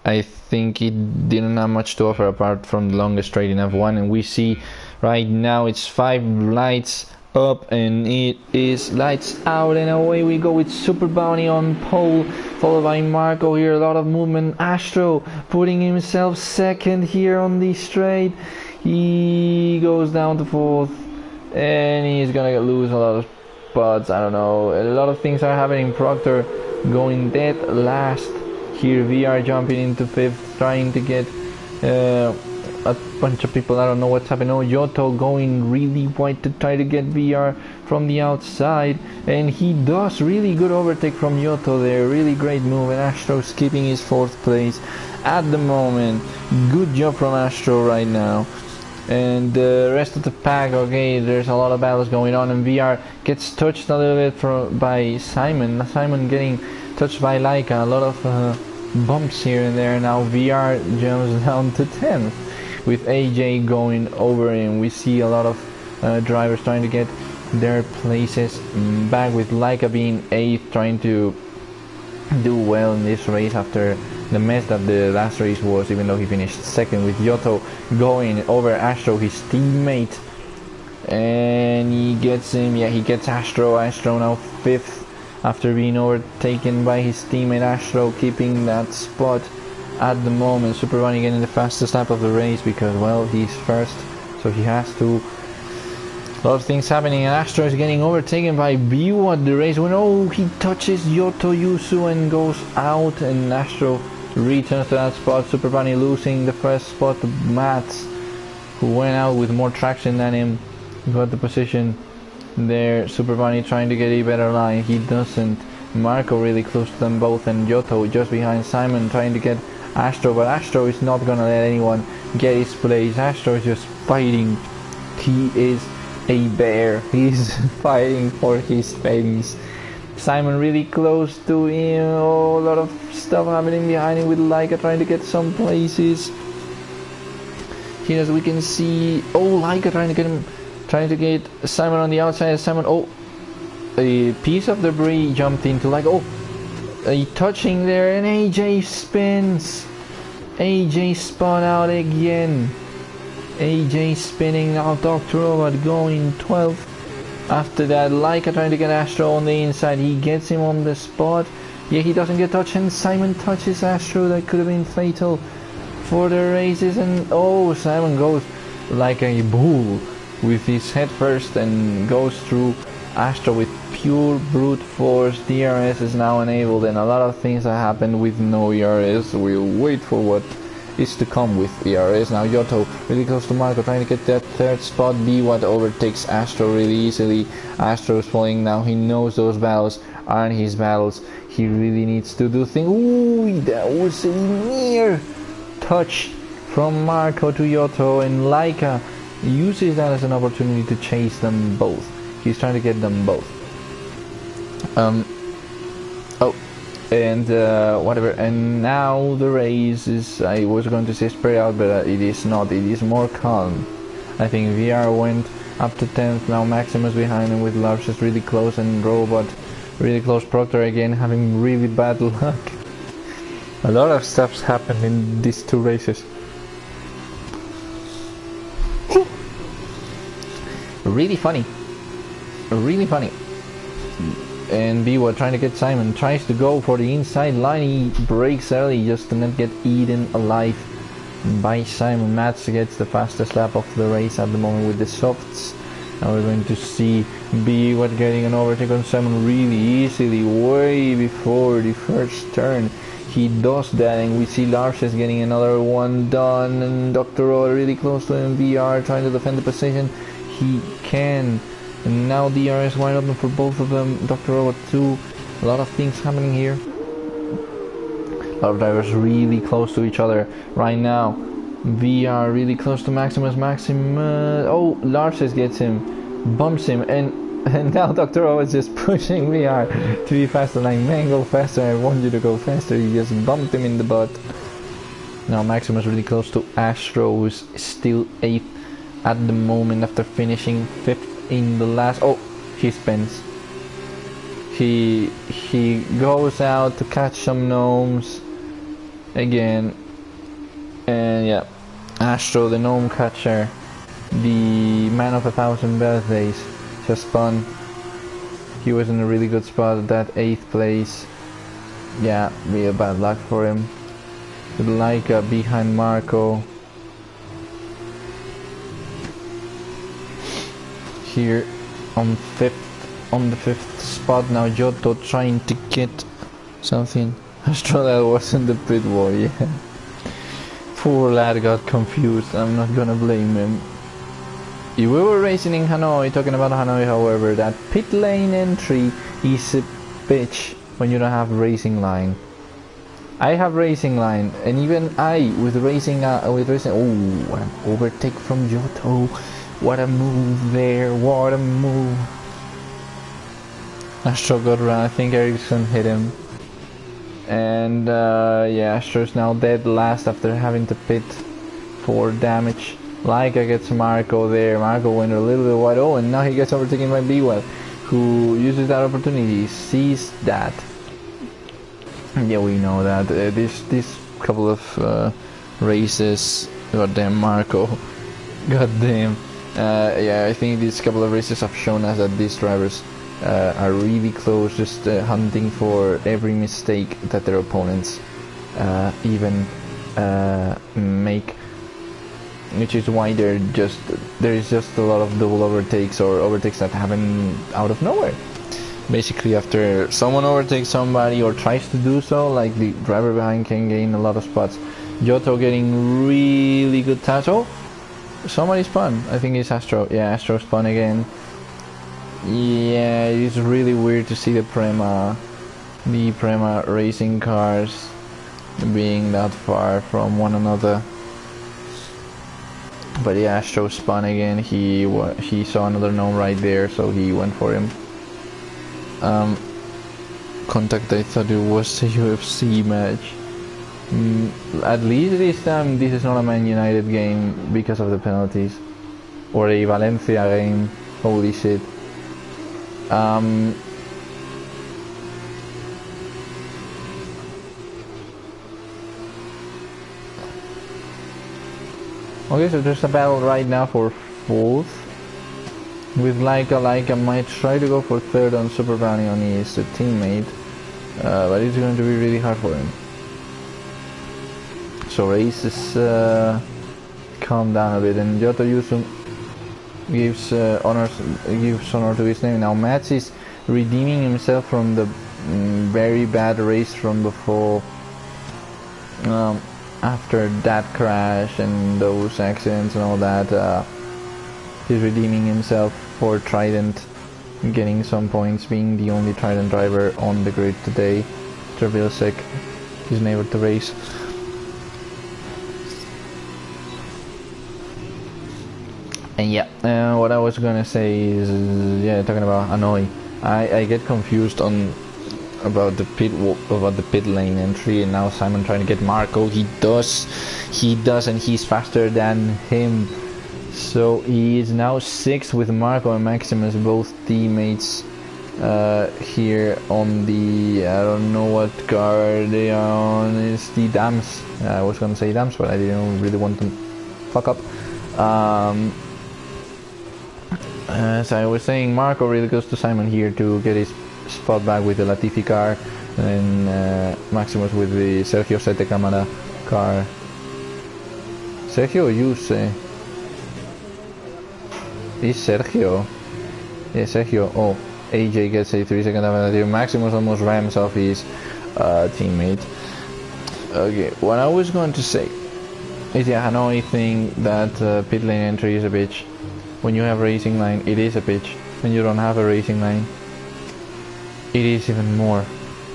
I think it didn't have much to offer apart from the longest straight in F1, and we see right now it's 5 lights up and it is lights out, and away we go with Super Bounty on pole, followed by Marco here. A lot of movement. Astro putting himself second here on the straight. He goes down to 4th and he's gonna lose a lot of spots. I don't know, a lot of things are happening. Proctor going dead last here. VR jumping into 5th, trying to get a bunch of people. I don't know what's happening. Oh, Yoto going really wide to try to get VR from the outside, and he does really good overtake from Yoto there. Really great move, and Astro's keeping his 4th place at the moment. Good job from Astro right now. And the rest of the pack, okay, there's a lot of battles going on, and VR gets touched a little bit by Simon. Simon getting touched by Laika. A lot of bumps here and there. Now VR jumps down to 10th with AJ going over him. We see a lot of drivers trying to get their places back, with Laika being 8th, trying to do well in this race after the mess that the last race was, even though he finished 2nd, with Yoto going over Astro, his teammate, and he gets him. Yeah, he gets Astro now 5th after being overtaken by his teammate. Astro keeping that spot at the moment. Super Bunny getting the fastest lap of the race because, well, he's first, so he has to. A lot of things happening, and Astro is getting overtaken by Biwa at the race when, oh, he touches Yoto Yusu and goes out, and Astro returns to that spot. Super Bunny losing the first spot to Mats, who went out with more traction than him, got the position there. Super Bunny trying to get a better line, he doesn't. Marco really close to them both, and Yoto just behind Simon trying to get Astro, but Astro is not gonna let anyone get his place. Astro is just fighting. He is a bear. He's fighting for his face. Simon really close to him. Oh, a lot of stuff happening behind him with Laika trying to get some places. Here, as we can see, oh, Laika trying to get Simon on the outside. Simon, oh, a piece of debris jumped into Laika. Oh, a touching there, and AJ spins. AJ spun out again. AJ spinning out. Dr. Robot going 12th. After that, Laika trying to get Astro on the inside. He gets him on the spot. Yeah, he doesn't get touched, and Simon touches Astro. That could have been fatal for the races. And oh, Simon goes like a bull with his head first and goes through Astro with pure brute force. DRS is now enabled, and a lot of things that happened with no ERS. We'll wait for what is to come with ERS. Now Yoto really close to Marco, trying to get that 3rd spot. B1 overtakes Astro really easily. Astro is falling now. He knows those battles aren't his battles. He really needs to do things. Ooh, that was a near touch from Marco to Yoto, and Laika uses that as an opportunity to chase them both. He's trying to get them both. And whatever. And now the race is, I was going to say spread out, but it is not. It is more calm. I think VR went up to 10th. Now Maximus behind him with Larsus really close, and Robot really close. Proctor again having really bad luck. A lot of stuff's happened in these 2 races. Really funny. Really funny. And Biwa trying to get Simon, tries to go for the inside line. He breaks early just to not get eaten alive by Simon. Mats gets the fastest lap of the race at the moment with the softs. Now we're going to see Biwa getting an overtake on Simon really easily, way before the first turn. He does that, and we see Larses getting another one done, and Dr. Rowe really close to him. VR trying to defend the position. He can. And now DRS wide open for both of them. Dr. Robot 2. A lot of things happening here. Our drivers really close to each other right now. We are really close to Maximus. Oh, Larses gets him, bumps him, and now Dr. O is just pushing VR to be faster. Like, man, go faster, I want you to go faster. He just bumped him in the butt. Now Maximus really close to Astro, who's still 8th at the moment after finishing 5th in the last... Oh, he spins. He goes out to catch some gnomes again. And yeah, Astro, the gnome catcher, the man of 1,000 birthdays, just spun. He was in a really good spot at that 8th place. Yeah, real bad luck for him. With Laika behind Marco. Here on the 5th spot now, Giotto trying to get something. Astro, that wasn't the pit wall, yeah. Poor lad got confused, I'm not gonna blame him. If we were racing in Hanoi, talking about Hanoi, however, that pit lane entry is a bitch when you don't have racing line. I have racing line, and even I with racing, oh, an overtake from Giotto. What a move there, what a move. Astro got around, I think Ericsson hit him. And yeah, Astro's now dead last after having to pit for damage. Laika gets Marco there. Marco went a little bit wide. Oh, and now he gets overtaken by Bewell, who uses that opportunity, sees that. Yeah, we know that. This couple of races, goddamn Marco, goddamn. Yeah, I think these couple of races have shown us that these drivers are really close, just hunting for every mistake that their opponents even make, which is why there is just a lot of double overtakes or overtakes that happen out of nowhere. Basically, after someone overtakes somebody or tries to do so, like the driver behind can gain a lot of spots. Giotto getting really good times. Oh, somebody spun. I think it's Astro. Yeah, Astro spun again. Yeah, it's really weird to see the Prema racing cars being that far from one another. But yeah, Astro spun again. He saw another gnome right there, so he went for him. Contact, I thought it was a UFC match. At least this time this is not a Man United game because of the penalties, or a Valencia game. Holy shit. Okay, so there's a battle right now for 4th with Laika might try to go for 3rd on Super Brownie on his teammate, but it's going to be really hard for him. So races calm down a bit, and Giotto Yusum gives honor to his name. Now Mats is redeeming himself from the very bad race from before. After that crash and those accidents and all that, he's redeeming himself for Trident, getting some points, being the only Trident driver on the grid today. Travilsek is able to race. And yeah, what I was gonna say is, yeah, talking about Hanoi, I get confused about the pit lane entry, and now Simon trying to get Marco. He does, and he's faster than him. So he is now 6th with Marco and Maximus, both teammates here on the, I don't know what car they are on. It's the Dams. I was gonna say Dams, but I didn't really want to fuck up. As I was saying, Marco really goes to Simon here to get his spot back with the Latifi car, and Maximus with the Sergio Sete Camara car. Sergio or Yuse? Is Sergio? Yeah, Sergio. Oh, AJ gets a 3-second advantage. Maximus almost rams off his teammate. Okay, what I was going to say is, yeah, Hanoi think that pit lane entry is a bitch. When you have a racing line, it is a bitch. When you don't have a racing line, it is even more,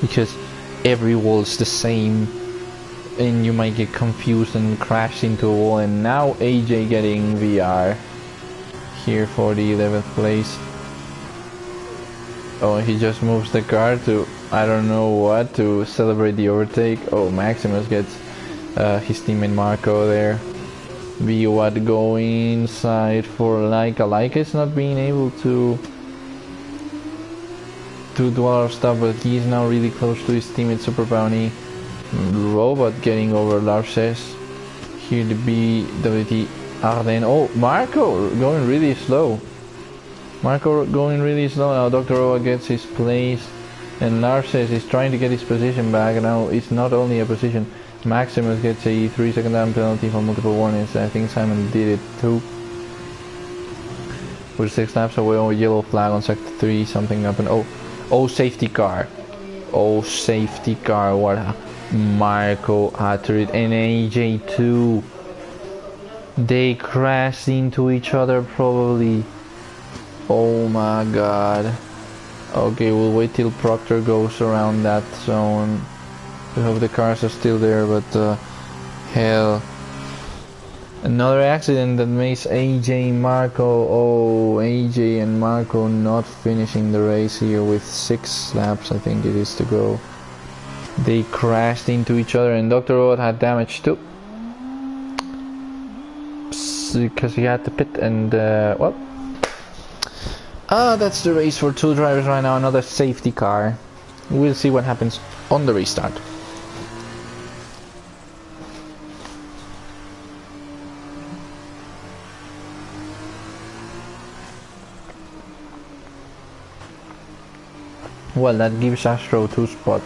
because every wall's the same. and you might get confused and crash into a wall. And now AJ getting VR here for the 11th place. Oh, he just moves the car to I don't know what to celebrate the overtake. Oh, Maximus gets his teammate Marco there. V1 going inside for Laika. Laika is not being able to do a lot of stuff, but he's now really close to his teammate Super Bounty. Robot getting over Larses. Here the BWT Arden. Oh, Marco going really slow. Marco going really slow now. Dr. Robot gets his place, and Larses is trying to get his position back. Now it's not only a position. Maximus gets a 3-second time penalty for multiple warnings. I think Simon did it too. We're 6 laps away. Oh, yellow flag on sector 3. Something happened. Oh, safety car. Oh, safety car. What? Marco had it, and AJ too. They crashed into each other probably. Oh my god. Okay, we'll wait till Proctor goes around that zone. We hope the cars are still there, but hell. Another accident that makes AJ Marco. Oh, AJ and Marco not finishing the race here with 6 laps, I think it is to go. They crashed into each other, and Dr. Road had damage too. Because he had to pit, and well. That's the race for 2 drivers right now. Another safety car. We'll see what happens on the restart. Well, that gives Astro 2 spots.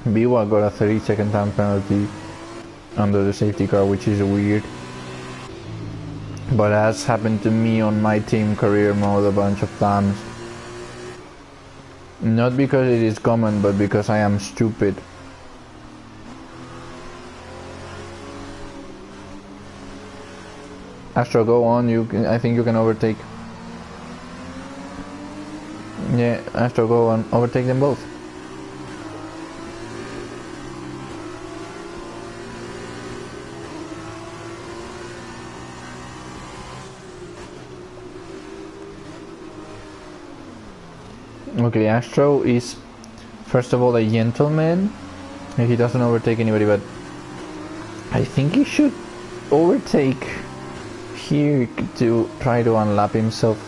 Biwa got a 30-second time penalty under the safety car, which is weird. But has happened to me on my team career mode a bunch of times. Not because it is common, but because I am stupid. Astro, go on. I think you can overtake. Yeah, Astro, go on. Overtake them both. Okay, Astro is first of all a gentleman. He doesn't overtake anybody, but I think he should overtake here to try to unlap himself.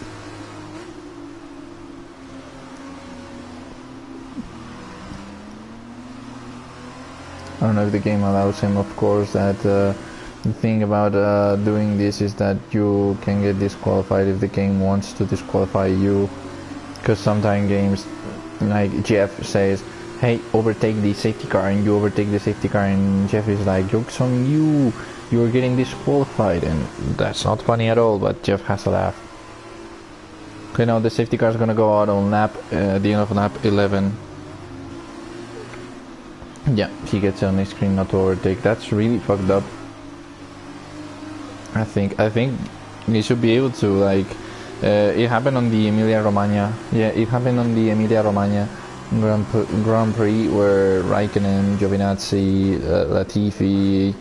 I don't know if the game allows him, of course. That the thing about doing this is that you can get disqualified if the game wants to disqualify you. Because sometimes games, like Jeff says, hey, overtake the safety car, and you overtake the safety car, and Jeff is like, joke's on you, you're getting disqualified, and that's not funny at all, but Jeff has a laugh. Okay, now the safety car is gonna go out on lap, the end of lap 11. Yeah, he gets on the screen not to overtake. That's really fucked up. I think he should be able to, like, it happened on the Emilia-Romagna. Yeah, it happened on the Emilia-Romagna Grand Prix where Raikkonen, Giovinazzi, Latifi,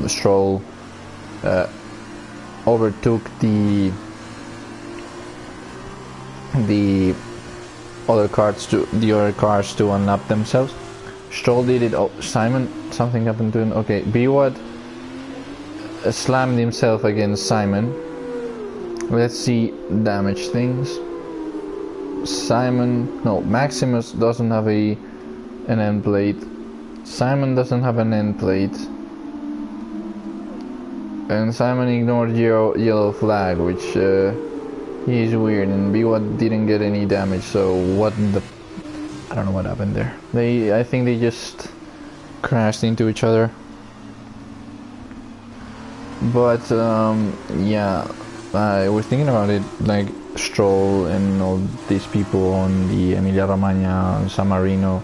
Stroll overtook the other cars to unlap themselves. Stroll did it. Oh, Simon, something happened to him. Okay, Biwad slammed himself against Simon. Let's see damage things. Maximus doesn't have an end plate. Simon doesn't have an end plate. And Simon ignored yellow flag, which is weird. And Biwa didn't get any damage. So what the I don't know what happened there. I think they just crashed into each other. But yeah, I was thinking about it, like Stroll and all these people on the Emilia-Romagna San Marino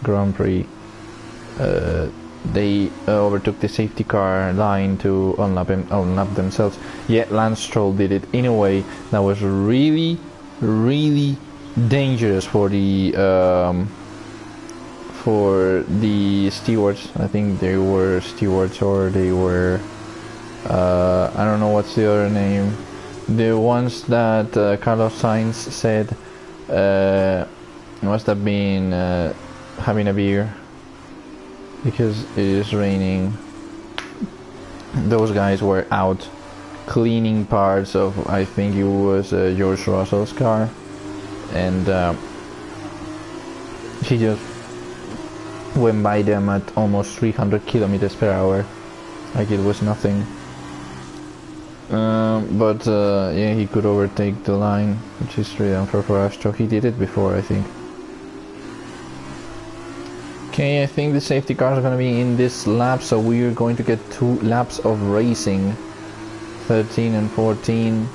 Grand Prix. They overtook the safety car line to unlap themselves. Yet Lance Stroll did it in a way that was really, really dangerous for the stewards. I think they were stewards, or they were I don't know what's the other name. The ones that Carlos Sainz said must have been having a beer because it is raining. Those guys were out cleaning parts of, I think it was George Russell's car, and he just went by them at almost 300 kilometers per hour, like it was nothing. But yeah, he could overtake the line, which is really unfair for Astro. He did it before, I think. Okay, I think the safety cars are going to be in this lap, so we are going to get 2 laps of racing, 13 and 14,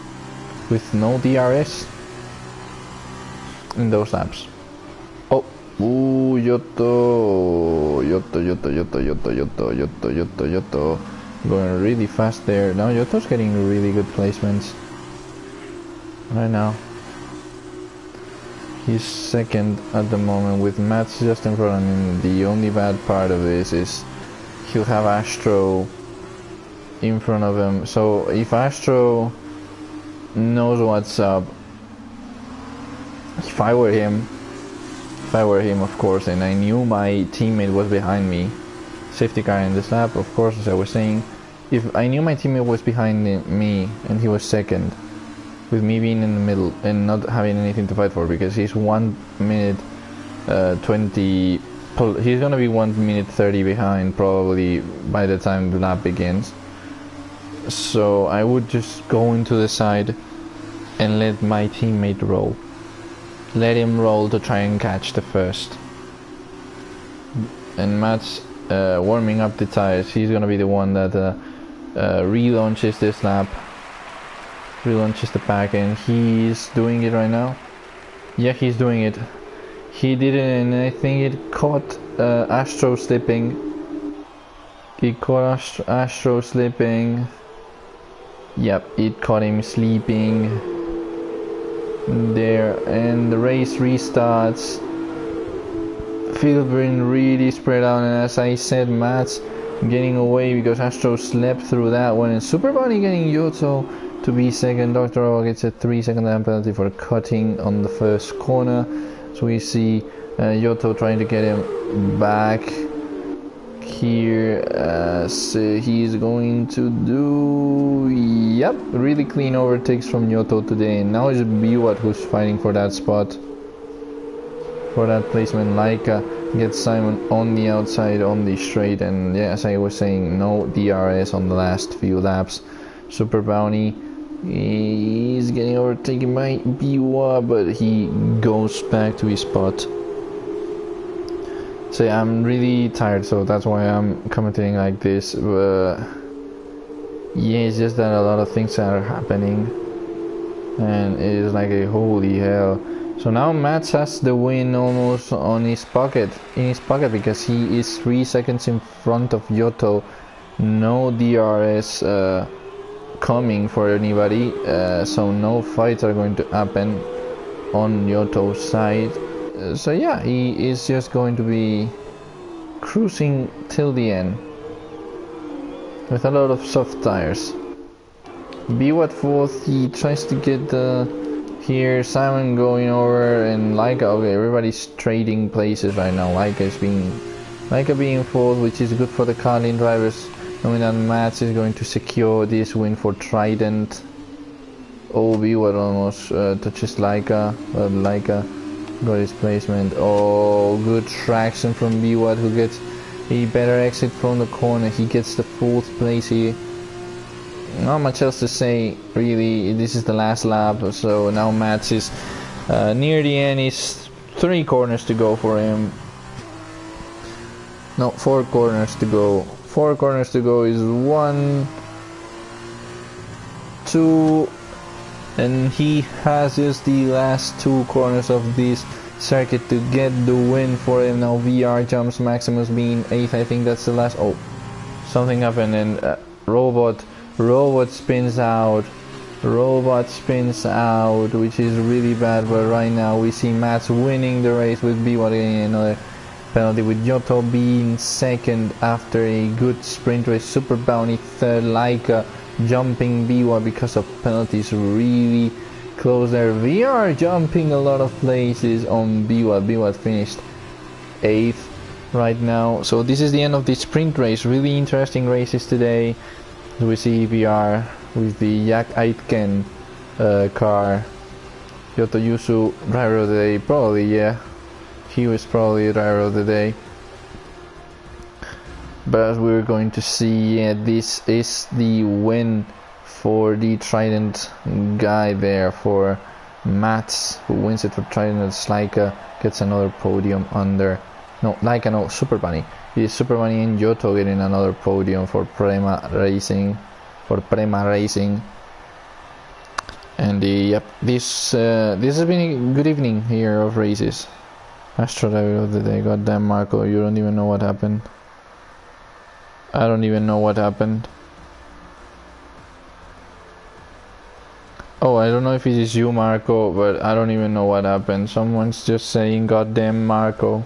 with no DRS in those laps. Oh, ooh, Yotto. Going really fast there. Now Yotto's getting really good placements right now. He's second at the moment with Mats just in front of him. The only bad part of this is he'll have Astro in front of him. So if Astro knows what's up, if I were him of course, and I knew my teammate was behind me, safety car in this lap, of course, as I was saying, if I knew my teammate was behind me and he was second, with me being in the middle and not having anything to fight for, because he's 1 minute 20, he's gonna be 1 minute 30 behind probably by the time the lap begins. So I would just go into the side and let my teammate roll. Let him roll to try and catch the first. And Matt's warming up the tires. He's gonna be the one that relaunches this lap, relaunches the pack, and he's doing it right now. Yeah, he's doing it. He did it, and I think it caught Astro slipping. It caught Astro slipping. Yep, it caught him sleeping there, and the race restarts. Field been really spread out, and as I said, Matt's getting away because Astro slept through that one, and Super Bunny getting Yotto to be second. Dr. O gets a 3-second time penalty for cutting on the first corner. So we see Yotto trying to get him back here, as he's going to do, yep, really clean overtakes from Yotto today. And now it's Biwat who's fighting for that spot, for that placement. Laika gets Simon on the outside on the straight, and yeah, as I was saying, no DRS on the last few laps. Super Bounty, he's getting overtaken by Biwa, but he goes back to his spot. So yeah, I'm really tired, so that's why I'm commenting like this. Yeah, it's just that a lot of things are happening, and it is like a holy hell. So now Mats has the win almost on his pocket, because he is 3 seconds in front of Yotto. No DRS coming for anybody, so no fights are going to happen on Yotto's side. So yeah, he is just going to be cruising till the end with a lot of soft tires. Biwat fourth, he tries to get here, Simon going over, and Laika, okay, everybody's trading places right now. Laika being fourth, which is good for the Carlin drivers, knowing that Mats is going to secure this win for Trident. Oh, Biwat almost touches Laika, but Laika got his placement. Oh, good traction from Biwat, who gets a better exit from the corner. He gets the 4th place here. Not much else to say, really. This is the last lap, so now Mats is near the end. He's 3 corners to go for him. No, 4 corners to go. 4 corners to go is 1, 2, and he has just the last 2 corners of this circuit to get the win for him. Now VR jumps, Maximus being 8th. I think that's the last. Oh, something happened, and Robot spins out. Robot spins out, which is really bad. But right now we see Mats winning the race with B1 getting another penalty, with Giotto being 2nd after a good sprint race. Super Bounty 3rd, Laika jumping B1 because of penalties. Really close there. VR jumping a lot of places on B1. B1 finished 8th right now. So this is the end of the sprint race. Really interesting races today. We see VR with the Jack Aitken car. Giotto Yusu, driver of the day. Probably, yeah. He was probably driver of the day. But as we're going to see, this is the win for the Trident guy there, for Mats, who wins it for Trident. Laika gets another podium under. No, Laika, no, Super Bunny. It is Super Bunny and Giotto getting another podium for Prema Racing. And yep, this has been a good evening here of races. Astro driver of the day. Goddamn, Marco, you don't even know what happened. I don't even know what happened. Oh, I don't know if it is you, Marco, but I don't even know what happened. Someone's just saying, goddamn, Marco.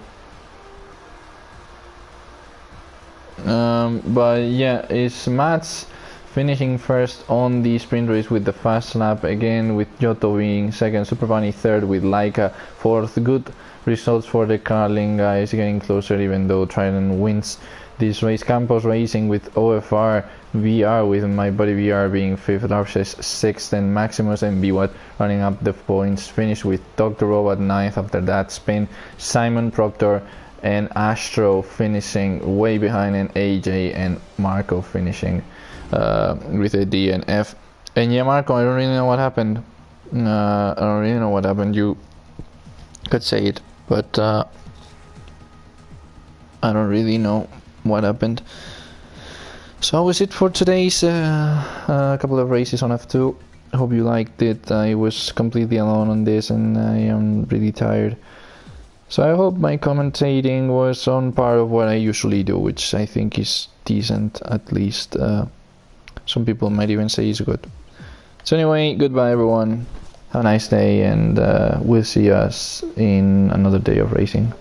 But yeah, it's Mats finishing 1st on the sprint race with the fast lap again, with Giotto being 2nd, Super Bunny 3rd, with Laika 4th. Good results for the Carlin guys, getting closer even though Trident wins this race. Campos Racing with OFR, VR with my buddy VR being 5th, Larches 6th, and Maximus and B1 running up the points. Finished with Dr. Robot 9th after that spin. Simon Proctor and Astro finishing way behind, and AJ and Marco finishing with a D and F. And yeah, Marco, I don't really know what happened. I don't really know what happened. You could say it, but I don't really know what happened. So that was it for today's couple of races on F2. Hope you liked it. I was completely alone on this and I am really tired. So I hope my commentating was on par of what I usually do, which I think is decent, at least. Some people might even say is good. So anyway, goodbye everyone. Have a nice day, and we'll see us in another day of racing.